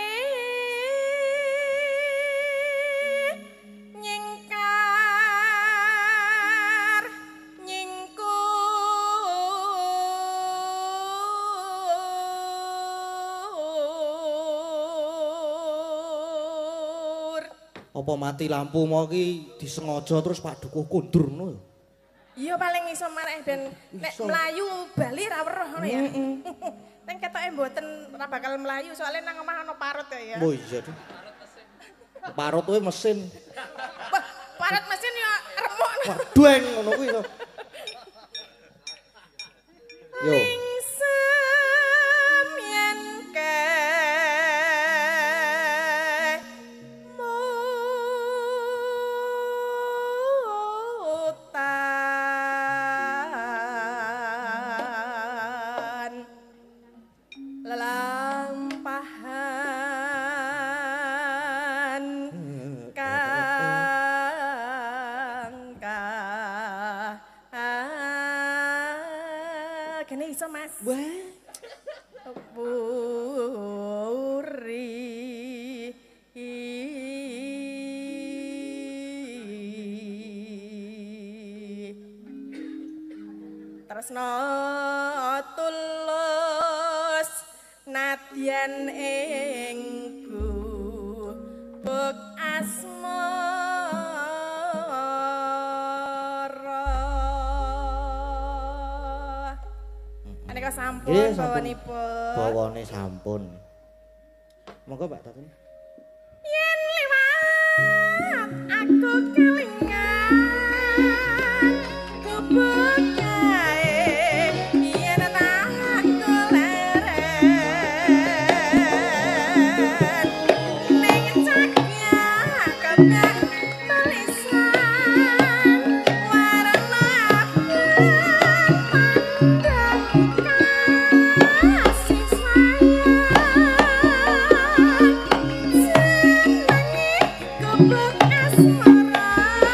nyingkar nyingkur. Apa mati lampu mau ki disengaja terus Pak Dukuh kundur ngono. Iya paling iso mareh ben nek Iso. mlayu bali ra weruh ngono ya. Ning ketoke mboten ora bakal mlayu soalnya nang omah ana parut ya. Oh iya tuh. Parut kuwi mesin. Wah, parut mesin ya remuk. Wah, dueng ngono kuwi to. Yo. Ningsem yen kemutan lelampahan kene iso Mas. Wah. Puri tresno tulus nadyan ing Gubuk Asmara. Aneka sampun Nggih, sampun. bawanipun. Bawane sampun. Monggo Mbak Tatun. Yen liwat aku kelingan gubuk kae yen tak goleren ning cakya kebak tulisan warna mandang kasih sayang senengi gubuk asmara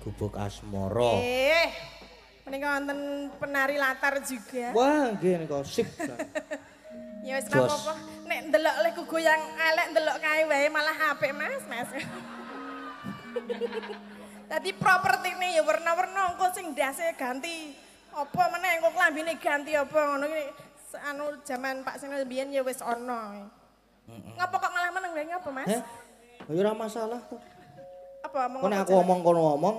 Gubuk Asmara. Menika wonten penari latar juga. Wah, nggih nika sip. Ya wis apa-apa. Nek ndelok le kuku yang elek ndelok kae wae malah apik, Mas. Dadi propertine ya werna-werna engko sing ndase ganti. Apa meneh engko klambine ganti apa ngono iki anu jaman Pak Seno mbiyen ya wis ana. Ngapa kok malah meneng wae ngapa, Mas? Ya ora masalah kok. Apa omong apa? Aku omong kono omong.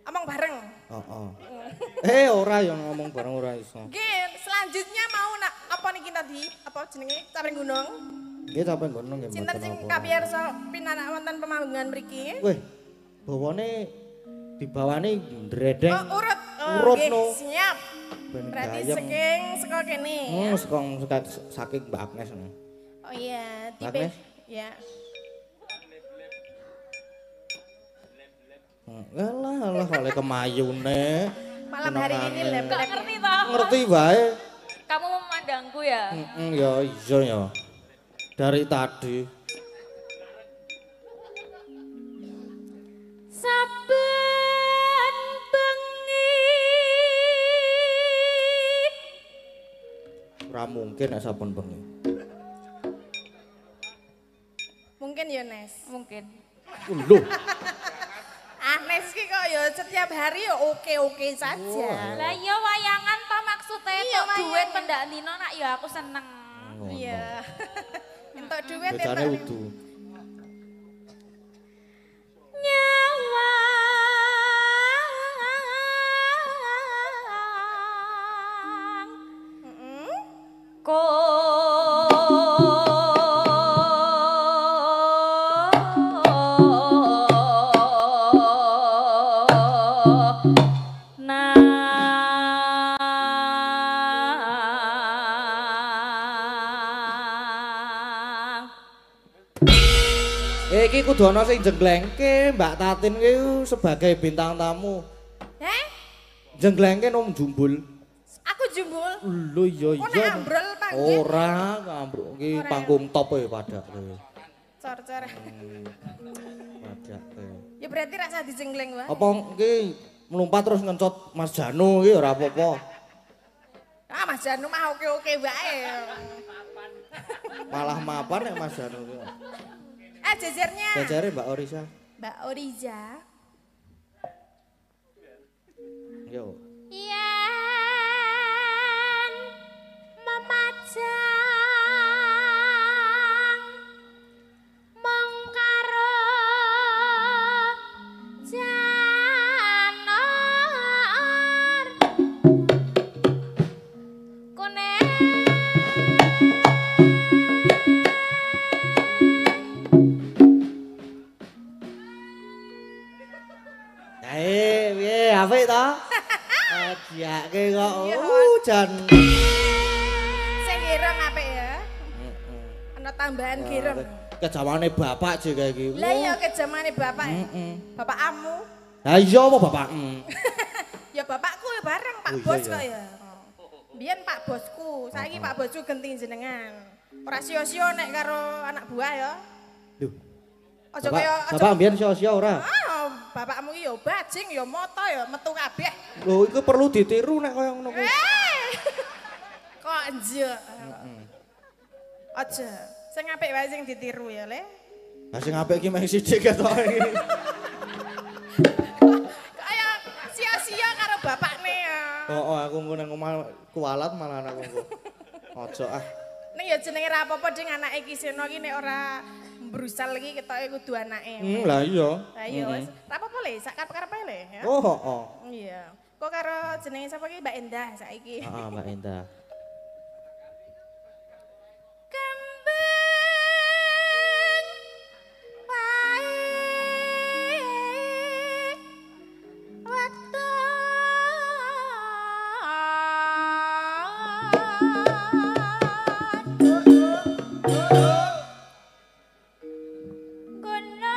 Omong bareng. Heeh. Ora yang ngomong bareng ora iso. Nggih, selanjutnya mau nak apa niki tadi? Apa jenenge? Caping Gunung. Nggih, Caping Gunung nggih. Sinten sing kapiyarsa pinarak wonten pemanggungan mriki? Weh, bawane dibawane ndredeng. Oh, urut. Urut nggih, no. Siap. Berarti saking saka kene ya. Saking Mbak Agnes. Oh iya, tipe. Ya. Alah oleh kemayune. Malam hari ini lem. Gak ngerti toh? Ngerti wae. Kamu memandangku ya? Ya iya ya. Dari tadi. Saben bengi. Ora mungkin nek saben bengi. Mungkin ya, Nes. Mungkin. Lho. Nes ki kok ya setiap hari ya oke-oke saja. Lah iya wayangan toh maksudnya. maksudnya Iya, tok duit makanya. pendak dino nak ya aku seneng. Iya. Entuk duit Becane entuk. udu. Nyawa Iki kudu ana sing jengglengke Mbak Tatin ki sebagai bintang tamu. Jengglengke nom jumbul. Aku jumbul. Lho iya Kok nek iya. ambrol panggih. Ora, ambruk iki Ora. panggung top e padake. Cor-cor. Padake. Ya berarti rasa dijenggleng wae. Apa iki melompat terus ngencot Mas Janu iki ora apa-apa. Ah Mas Janu mah oke-oke wae. Malah mapan nek Mas Janu iki. Jejernya. Jajare Mbak Orisa. Mbak Oriza. Yo. yen memajang mong karo janor kone Piye apik to? Ajake kok Iya, hujan. Sing girem apik ya. Ana tambahan girem. Kejamane bapak jek kae iki. Lah iya kejamane bapak. Bapak amu. Lah iya apa bapak? Ya bapakku ya bareng Pak Oh, iya, Bos iya. kok ya. Biyen Pak Bosku, saiki Pak Bosku genti jenengan. Ora sio-sio nek karo anak buah ya. Lho, Aja kaya bapak mbiyen sia-sia ora? bapakmu iki ya bajing ya moto ya metu kabeh. Lho iku perlu ditiru nek kaya ngono kuwi. Kok nje. Aja. Sing apik wae sing ditiru ya, Le. Lah sing apik iki meh sithik ketoke iki. Kaya sia-sia karo bapakne ya. Oh, aku engko nang omah kualat malah aku engko. Aja ah. Ning ya jenenge ra apa-apa ding anake iki Seno iki nek ora brusal iki ketoke kudu anake. Lah iya. Lah iya wis. Ra apa-apa Le, sak karep-karepe Le ya. Oh, oh. Iya. Kok karo jenenge sapa iki Mbak Endah saiki. Heeh, Mbak Endah. kembang wae wektu kono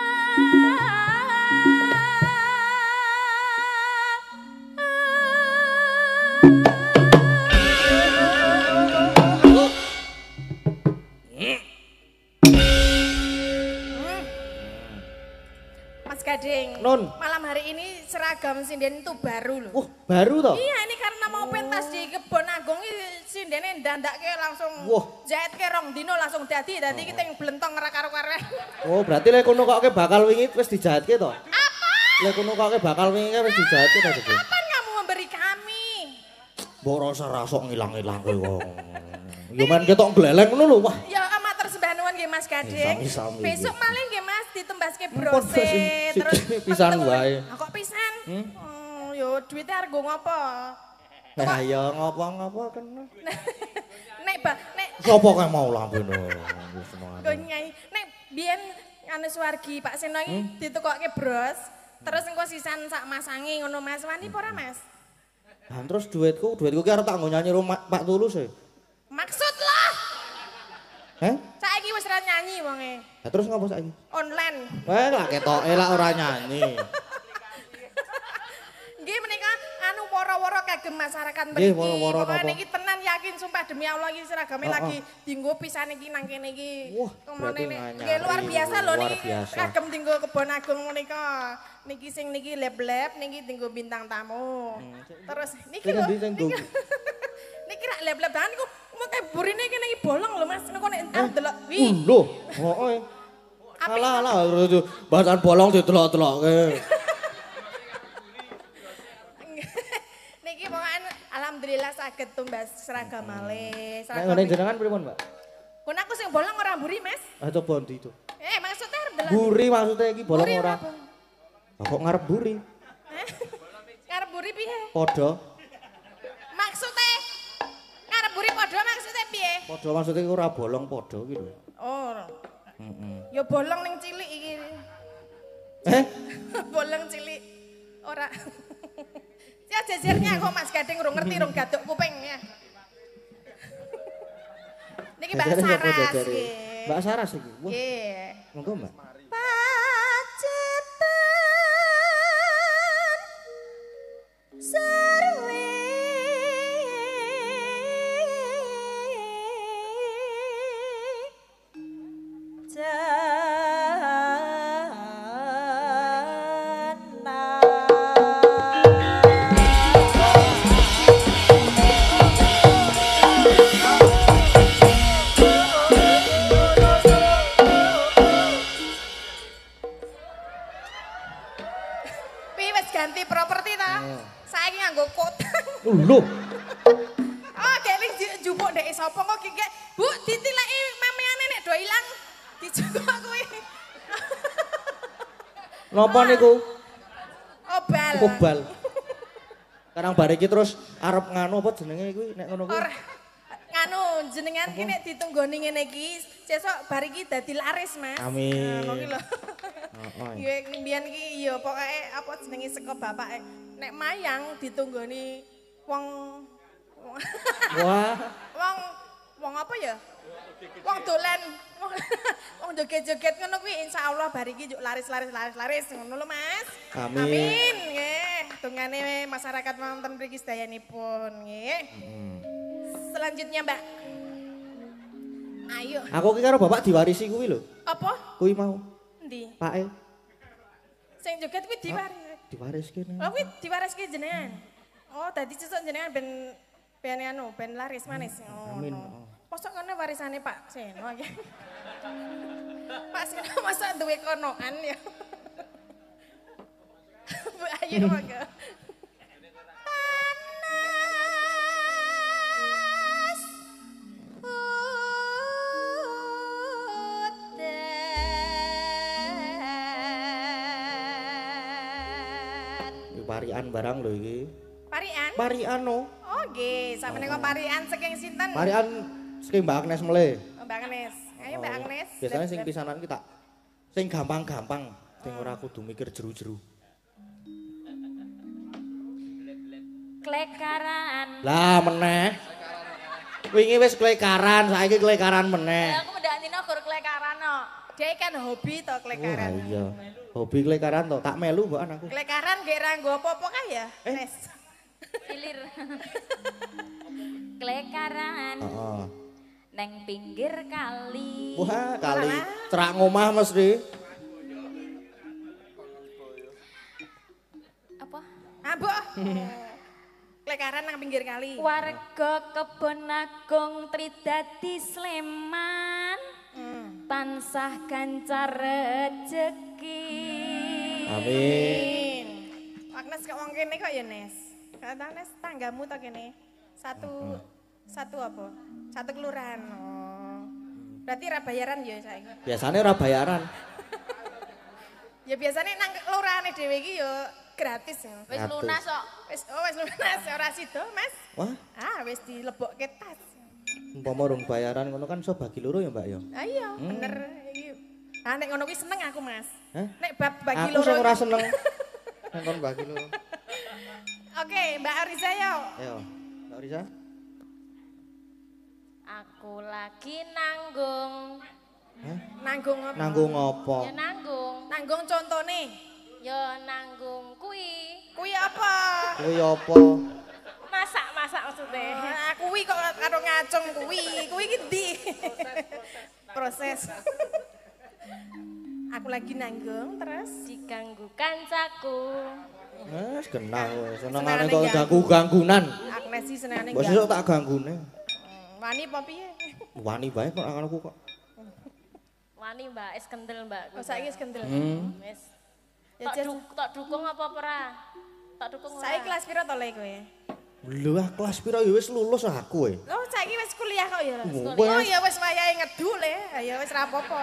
Mas Gading. Nun. Malam hari ini seragam sinden itu baru loh. Wah, baru toh? Iya ini karena mau pentas di Kebon Agung ini sindene ndandake langsung Wah. jahit ke rong dino langsung dadi kita yang blentong ora karo-karo. Oh, berarti lek kono koke bakal wingi wis dijahitke to? Apa? Lek kono koke bakal wingi wis dijahitke to, Dek? Kapan kamu memberi kami? Mbok rasa-rasa ngilang-ilangke wong. Yo men ketok gleleng ngono lho, wah. Ya amatur sembah nuwun nggih Mas Gading. Sami-sami. Besok maling nggih Mas ditembaske Ampun, brose sing- terus pisan meteng. wae. Ah, kok pisan? Yo duitnya argo ngopo? Nah, ya ngopo-ngopo kena. Nek Sopo kae mau lampene? Wis Go nyai. Nek biyen anu Suwargi Pak Seno iki ditukokke bros, terus engko sisan sak masangi ngono Mas. Wani apa ora Mas? Lah terus duitku ki arep tak nggo nyanyi rumah Pak Tulus e. Maksud lah. Heh? Saiki wis ra nyanyi wonge. Lah terus ngopo saiki? Online. Wah, lah ketoke lah ora nyanyi. Nggih menika anu woro-woro kagem masyarakat Nggih, mriki. woro-woro Pokoknya napa? niki tenan yakin sumpah demi Allah iki seragame Heeh. lagi dienggo pisan iki nang kene iki. Wah, Kemana berarti nih? nganyari. Nggih luar biasa lho Luar niki. biasa. Kagem dienggo Kebon Agung menika. Niki sing niki leb-leb niki dienggo bintang tamu. Terus niki Sing lho. endi sing niki- nggo? Niki rak leb-leb dan niku mengke burine kene iki bolong lho Mas. Niku nek entar delok. Wi. Lho, heeh. Apik. Alah, bahasan bolong didelok-delokke. Niki pokoke alhamdulillah alhamdulillah saged tumbas seragam malih. Nek ngene jenengan pripun, Mbak? Kon aku sing bolong ora mburi, Mas. Ah coba ndi itu? Maksudnya arep delok. Buri maksudnya iki bolong Mburi ora. apa? Ah, kok ngarep buri? Ngarep mburi piye? Padha. Maksudnya ngarep mburi padha maksudnya piye? Padha maksudnya iku ora bolong padha iki lho. Oh. Heeh. Ya bolong ning cilik iki. Bolong cilik. Ora. Ya jejernya kok Mas Gading urung ngerti urung gaduk kuping ya. Niki Mbak Jajare apa Saras jajare? nggih. Mbak Saras iki. Wah, Nggih. monggo, Mbak. Pacitan serwe Pi wis ganti properti ta? Saiki nganggo kotang. Lho, Oh, kene jupuk ndek sapa kok ki Bu, ditileki mameane nek do ilang. Dijupuk kuwi. napa niku? Obal. Kobal. Karang bar iki terus arep nganu apa jenenge kuwi nek ngono kuwi? Ora nganu jenengan ki nek ditunggoni ngene iki sesuk bar iki dadi laris, Mas. Amin. Ngono ki lho. Heeh. Iya mbiyen ki ya pokoke apa jenenge saka bapake nek mayang ditunggoni wong Wah, wong apa ya? Wong dolan, wong joget-joget ngono kuwi insyaallah bar iki juk laris ngono lho Mas. Amin. Amin nggih. Tungane masyarakat wonten mriki sedayanipun nggih. Selanjutnya Mbak. Ayo. aku ki karo bapak diwarisi kuwi lho. Apa? Kuwi mau. Endi? Pake Sing joget kuwi diwariske. Oh kuwi diwariske jenengan. Oh dadi sesuk jenengan ben anu ben laris manis. Oh, Amin. no. Mosok ngono warisane Pak Seno iki. Pak Seno masa duwe konoan ya. Bu Ayu mangga. panas udan Parian barang lho iki. Parian? Parian no. Oh nggih, sampeyan kok parian saking sinten? Parian saking Mbak Agnes mele. Oh, Mbak Agnes. Ayo Mbak Agnes. Biasanya sing pisanan kita sing gampang-gampang, sing ora kudu mikir jeru-jeru. klekaran Lah meneh. Wingi wis klekaran, saiki klekaran meneh. aku mendaknino gur klekaran no Dia kan hobi to Wah klekaran. iya. Hobi klekaran to, tak melu mbok anakku. Klekaran nggih ra nggo apa-apa kae ya, Nes. hilir klekaran Heeh. neng pinggir kali Wah, kali cerak ngomah mesti. apa Ah, Bu. Klekaran nang pinggir kali. warga kebon agung Tridadi Sleman tansah gancar rejeki Amin. Agnes kok wong kene kok ya, Nes? Kata Nes tanggamu to kene. Satu apa? Satu kelurahan. Oh. Berarti ra bayaran ya saiki. Biasanya ora bayaran. Ya biasanya nang kelurahane dhewe iki ya gratis ya. wis Gratis. lunas kok Wis lunas ora sida, Mas. Wah, Ah, wis dilebokke tas. umpama rong bayaran ngono kan iso bagi loro ya, Mbak ya. Ah iya, bener iki. Ah nek ngono kuwi seneng aku, Mas. Hah? Nek bab bagi Aku loro. sing ora iki- seneng. Nek kon bagi loro. Oke, Mbak Arisa yo. Ayo, Mbak Risa. aku lagi nanggung Nanggung apa? Nanggung apa? ya nanggung Nanggung contone. ya nanggung kui Kuwi apa? Kuwi apa? masak maksudnya Ah, kuwi kok karo ngacung kuwi. Kuwi ki ndi? Proses. Aku lagi nanggung terus diganggu kancaku Wes genah kowe. Senengane Senengane kok ganggu. ganggu-ganggunan. Agnes sih senengane Mbok sesuk tak ganggune. Wani apa piye? Wani bae kok anakku kok. wani mbak es kendel mbak Oh saiki wis kendel. wis Ya tok Jas, tok dukung apa ora tok dukung ora saiki kelas piro to le kowe? Lho ah kelas piro ya wis lulus aku Oh, saiki wis kuliah kok ya. Wes. Oh ya wis wayahe ngedul ya wis ra apa-apa.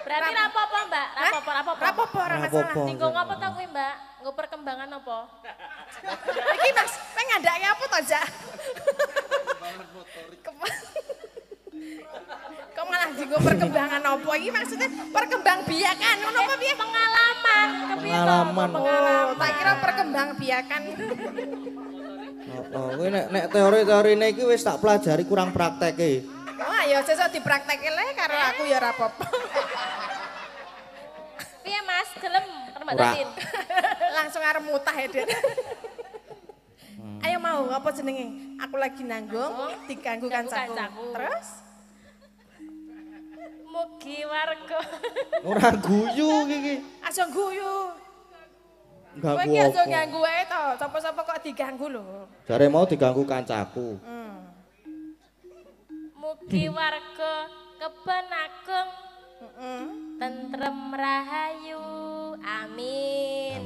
Berarti rapopo mbak? Rapopo, rapopo. Rapopo ora masalah. Rapopo. Tinggo ngapa tau kuwi mbak? Nggo perkembangan apa? Iki Mas, pengen ngandake apa to, Jak? Kok malah dienggo perkembangan apa? Iki maksudnya perkembang biakan ngono apa piye? Pengalaman. Kepiye to? Pengalaman. Oh, tak kira perkembang biakan. Oh, kuwi nek teori-teorine iki wis tak pelajari kurang prakteke. Wah, ya sesuk dipraktekke le karo aku ya ora apa-apa. Piye Mas? Gelem karo Mbak Ora. Tatin? Langsung arep mutah ya, Den. Ayo mau apa jenenge? Aku lagi nanggung, diganggu kancaku. kancaku. Terus? Mugi warga. Ora guyu iki. Aja guyu. Kowe Ganggu iki aja apa? ganggu wae to. Sapa-sapa kok diganggu lho. Jare mau diganggu kancaku. Mugi warga keben agung. Tentrem rahayu. Amin.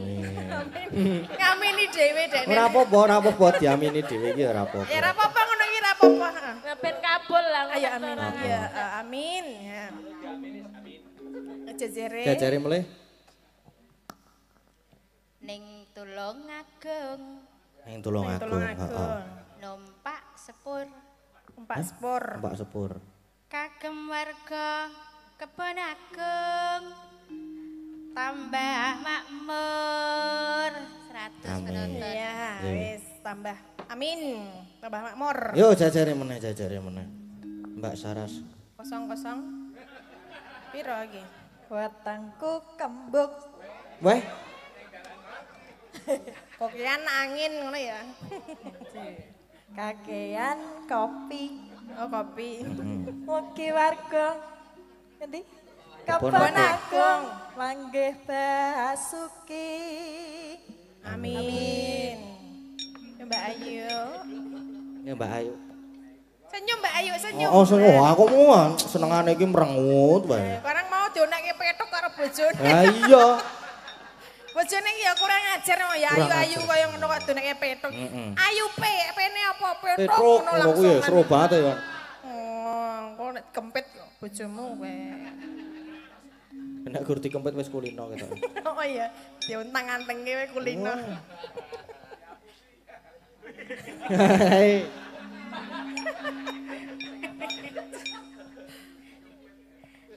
Amin. Ngamini dhewe Dek. Ora apa-apa diamini dhewe iki ora apa-apa. Ya ora apa-apa ngono iki ora apa-apa. Ben kabul lah. Ayo amin. ngono. Ya amin. Ya. Jejere. Jajare mulih. Ning Tulungagung Ning Tulungagung. Heeh. numpak sepur Empat spor. Mbak Sepur. kagem warga kebon agung tambah makmur 100 Amin. penonton. Iya, wis tambah. Amin. Tambah makmur. Yo jajare meneh. Mbak Saras. Kosong. Piro iki? Wetengku kembung, Weh, Kokian angin ngono ya. kakean kopi, Oh, kopi. mugi warga ngendi? Kebon Kebon Agung. Agung manggih basuki. Amin. Ya, Mbak Ayu. ya Mbak Ayu. Senyum Mbak Ayu, senyum. Oh, aku mau senengane iki merengut wae. Sekarang mau dionekke petok karo bojone. Lah iya. Bojone iki ya kurang ajar no ya Kurang ayu-ayu ajar. kaya ngono kok dionekke petok. Ayu pene apa petok Petruk ngono ngono langsung. kuwi ya seru banget ya. Oh, kok nek kempit bojomu kowe. Nek gur dikempet wis kulino gitu. Oh iya, diuntang-antengke kowe kulino. Hei.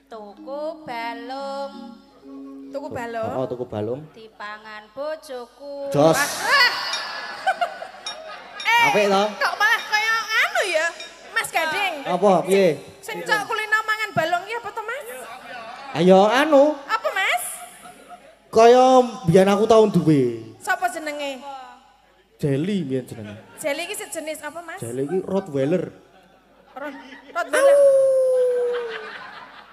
Tuku balung Tuku balung. Oh, tuku balung. dipangan bojoku. Jos. Apik to? Kok malah kaya anu ya, Mas Gading. Apa piye? Sing cok kulino mangan balung iki apa to, Mas? Ayo anu, Apa, Mas? kaya biyen aku tau duwe. Sapa jenenge? Jelly biyen jenenge. Jelly iki sejenis apa, Mas? Jelly iki Rottweiler. Rottweiler.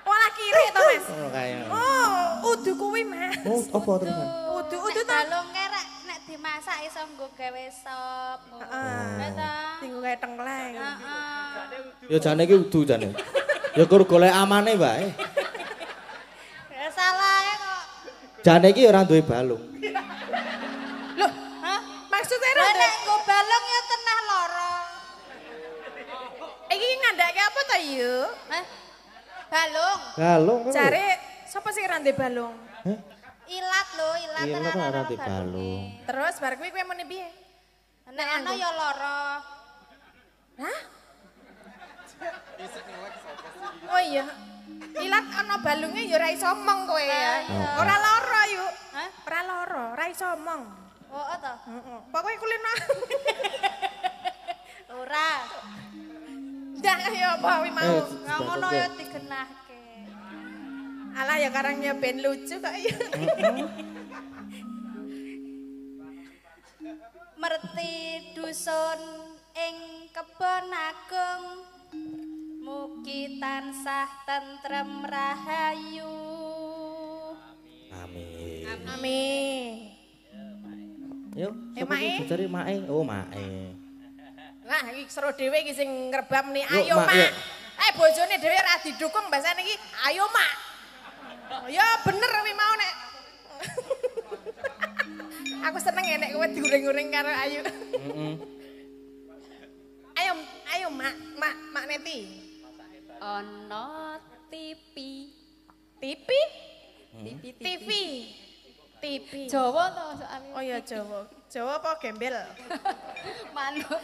Wala kiri to, Mas? Oh, kaya. Oh, udu kuwi, Mas. Oh, apa teman? Udu Nek to. balung kerek nek dimasak iso nggo gawe sop. Heeh. Tinggu kayak tengkleng. Ya jane iki udu jane. Ya kur golek amane wae. Ya salah ya kok. Jane iki ora duwe balung. Loh, Hah? maksudnya Lah Ronda? nek nggo balung ya tenah lara. Iki ngandake apa ta, Yu? Hah? Balung, Balung kan. Jare sapa sing rande balung? Hah? ilat lho, ilat Ilat tenan ora ana di balung. Terus bar kuwi kowe muni piye? Nek ana ya lara. Hah? Oh iya. Ilat ana balunge ya ora iso omong kowe ya. Ora lara, Yu. Hah? Ora lara, ora iso omong. Oh, to. Heeh. Pokoke kulino. Ora. Dah ya apa kuwi mau. Nang ngono ya digenahke. Alah ya karangnya ben lucu kok ya. Merti dusun ing kebon agung mugi tansah tentrem rahayu. Amin. Amin. Yo, Mae? jajare mae. Oh, mae. Lah iki seru dhewe iki sing ngrebam nih. Yuk, Ayo, Mak, Mak. yuk. Bojone dhewe ora didukung bahasane iki. Ayo, Mak. Ya bener kuwi mau nek. Aku seneng enek kowe diuring-uring karo Ayu. Ayo Mak Neti. Ana TV. TV? TV. TV. Jawa to soalnya. Oh ya Jawa. Jawa apa gembel? Manuk.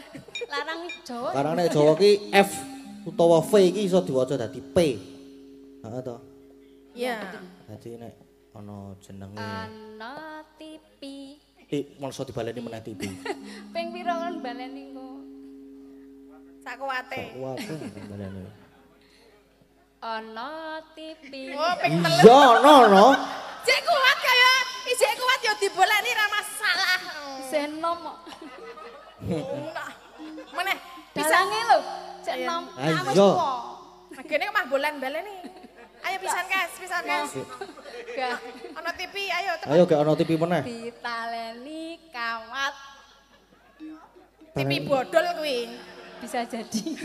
Larang Jawa. Karena nek Jawa ki F utawa V iki iso diwaca dadi P. Heeh to. Iya. Dadi nek ana jenenge Ana TV. mongso dibaleni meneh TV. Ping pira kon baleni kok? Sak kuwate. Kuwate baleni. Ana TV. Oh, ping telu. Iya, no. Cek kuat kaya isih kuat ya dibolani ra masalah. Senom. Meneh Dalange lho. Cek nom. Ayo. Agene mah bolan baleni. Ayo pisan Kas. Gak Ana TV, ayo cepet. Ayo gak ana TV meneh. ditaleni kawat. TV bodol kuwi. Bisa jadi.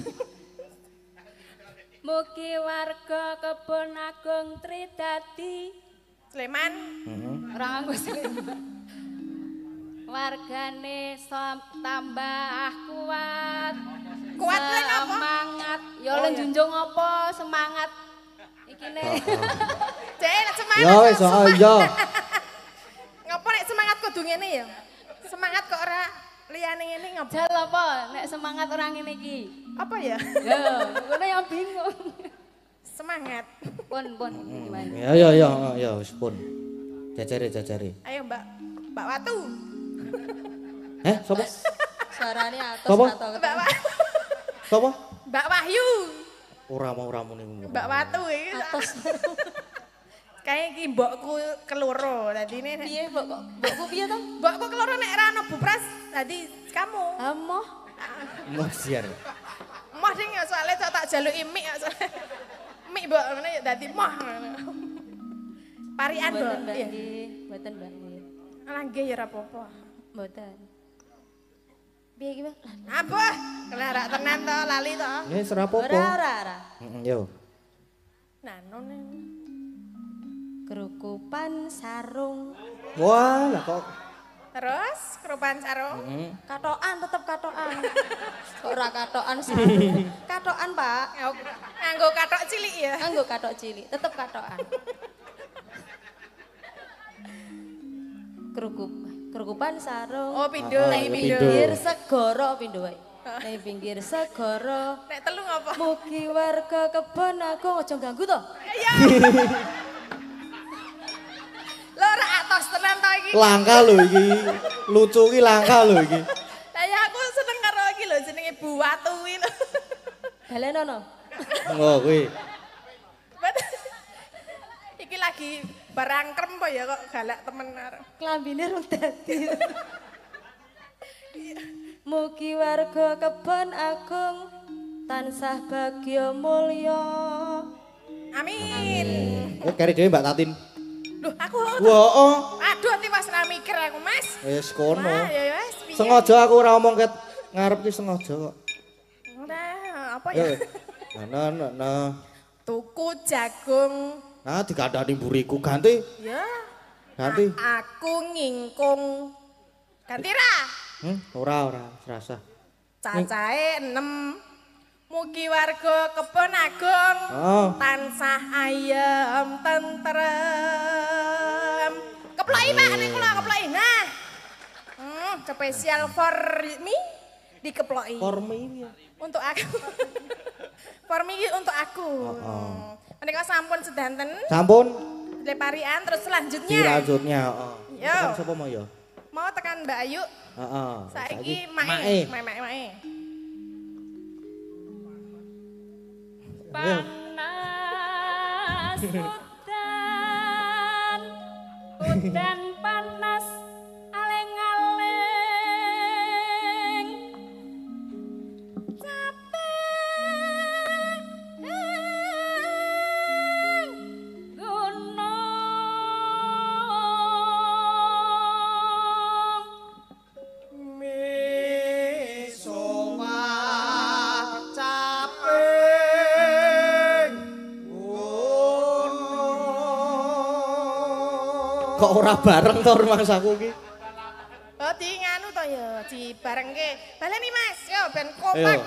Mugi warga Kebon Agung Tridadi Sleman. ora nganggo Sleman. Wargane tambah kuat. Kuat lan apa? Semangat. Ya oleh njunjung apa semangat. Iki ne. Cek semangat. Ya wis, ayo. Ngopo nek semangat kudu ngene ya? Semangat kok ora liyane ngene ngopo? Jal apa nek semangat orang ngene iki? Apa ya? Ya, ngono yang bingung. Semangat. Pun gimana? Ya wis pun. Jajare. Ayo Mbak Watu. Sapa? Suarane atos Apa? Sapa? Mbak Wahyu. Ora muni. Mbak Watu iki. Atos. Kayak iki mbokku keloro. Dadine nek Piye mbokku piye to? mbokku keloro nek ra ono bupras dadi kamu. Amoh. Mosiar. Mah sing soalnya tak jaluki mik soalnya. Mik mbok ngene ya dadi mah. Parian mbok. Mboten Mbak Iya. nggih, mboten Mbak nggih. Alah nggih ya ora apa-apa. Mboten. Piye iki, Bang? Apa? Kelara tenan to, lali to. Wis ora apa-apa. Ora. Yo. Nanon. Kerukupan sarung. Wah, lah kok. Terus kerupan sarung. Katokan tetep katokan. Kok ora katokan sarung? Katokan, Pak. Nganggo kathok cilik ya. Nganggo katok cilik, tetep katokan. Kerukupan sarung. Oh, pindho. Nang pindho. pinggir segara pindho wae. Nang pinggir segara. Nek telu ngopo? Mugi warga Kebon Agung aja ganggu to. Ya. Lho ora atos tenan to iki. Langka lho iki. Lucu iki langka lho iki. Lah ya aku seneng karo iki lho jenenge Bu Watu kuwi lho. Balenono. Oh, kuwi. Iki lagi barang krem po ya kok galak temen karo. Klambine rung dadi. Mugi warga Kebon Agung tansah bagya mulya. Amin. Kari dhewe Mbak Tatin. Loh aku. Wah, Aduh tiwas ra mikir aku Mas. wis kono. Wah ya wis piye. Sengaja aku ora ngomong ket ngarep ki sengaja kok. Nah, apa Ya. ya? Nah. Tuku jagung. Nah, dikandani mburiku ganti. Ya. Ganti. Aku ngingkung. Ganti ra. Ora, serasa. Cacahe 6. Mugi warga Kebon Agung Oh. tansah ayem tentrem. Keploki Pak, nek kula keploki. Nah. Spesial for me dikeploki. For me ya. Untuk aku. For me iki untuk aku. Menika sampun sedanten Sampun leparian terus selanjutnya. dilanjutnya, heeh. Yo. Tekan sapa mau ya? Mau tekan Mbak Ayu. Heeh. Saiki Mae. mae. Panas udan panas aleng-aleng capek gunung Kok ora bareng to rumangsaku iki? di nganu to ya, dibarengke. Baleni Mas, yo ben kompak.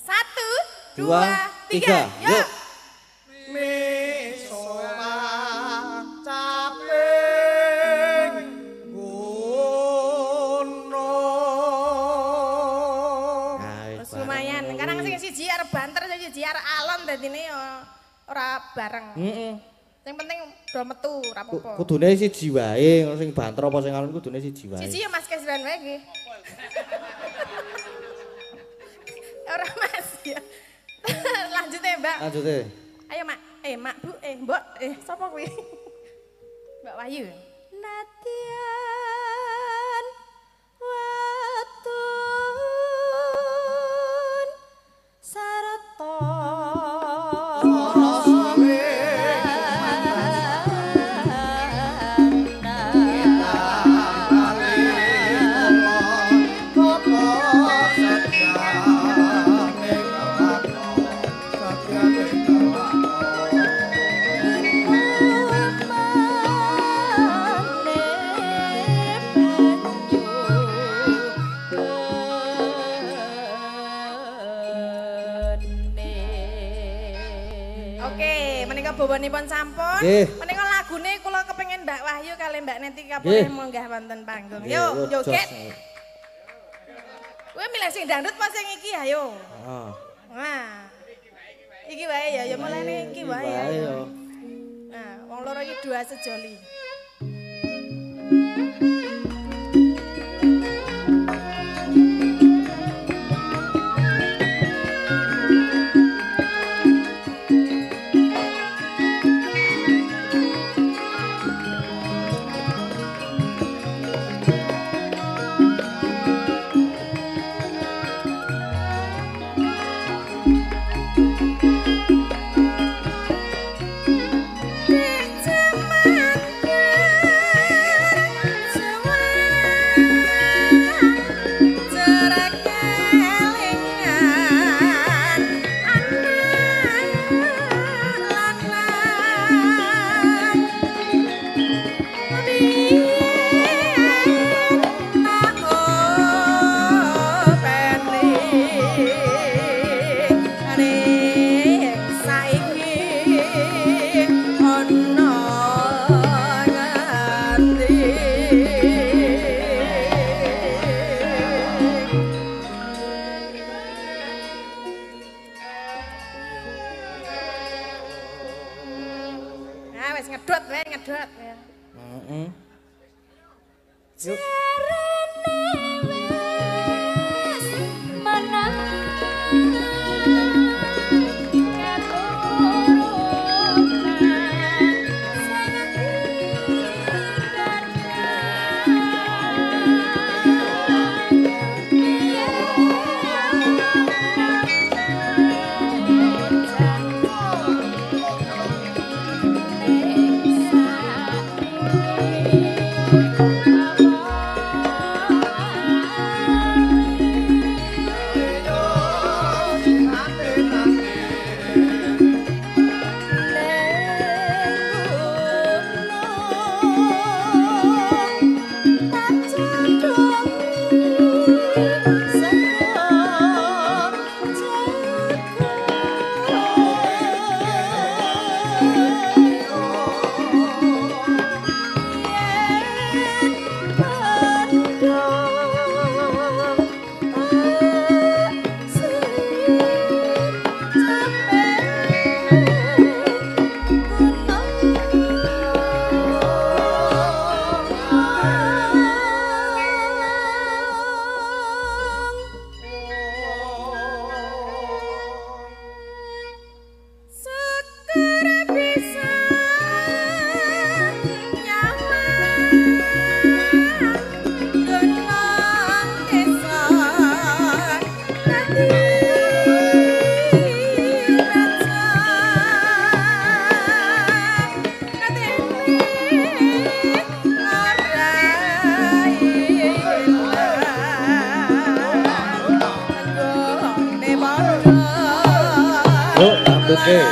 1 2 3. Yuk. Misora caping gunung. Lumayan, karang sing siji arep banter sing siji arep alon dadine yo ora bareng. Heeh. Sing penting do metu ora apa-apa. Kudune siji wae, sing banter apa sing alon kudune siji wae. Siji ya Mas Kesran wae nggih. Ora Mas ya. Lanjut ya Mbak. Lanjut e. Ayo Mak, Mak Bu, Mbok, sapa kuwi? Mbak Wahyu. Natian watun sarata Bawanipun sampun. Menika lagune kula kepengin Mbak Wahyu kali Mbak Neti kapoleh munggah wonten panggung. Yo, joget. Kowe milih sing dangdut apa sing iki ayo? Heeh. Nah. Iki wae ya, ya mulane iki wae ya. Nah, wong loro iki dua sejoli. Okay.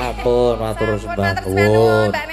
Sampun matur Sampun, sembah matur sembah nuwun, nuwun. Mbak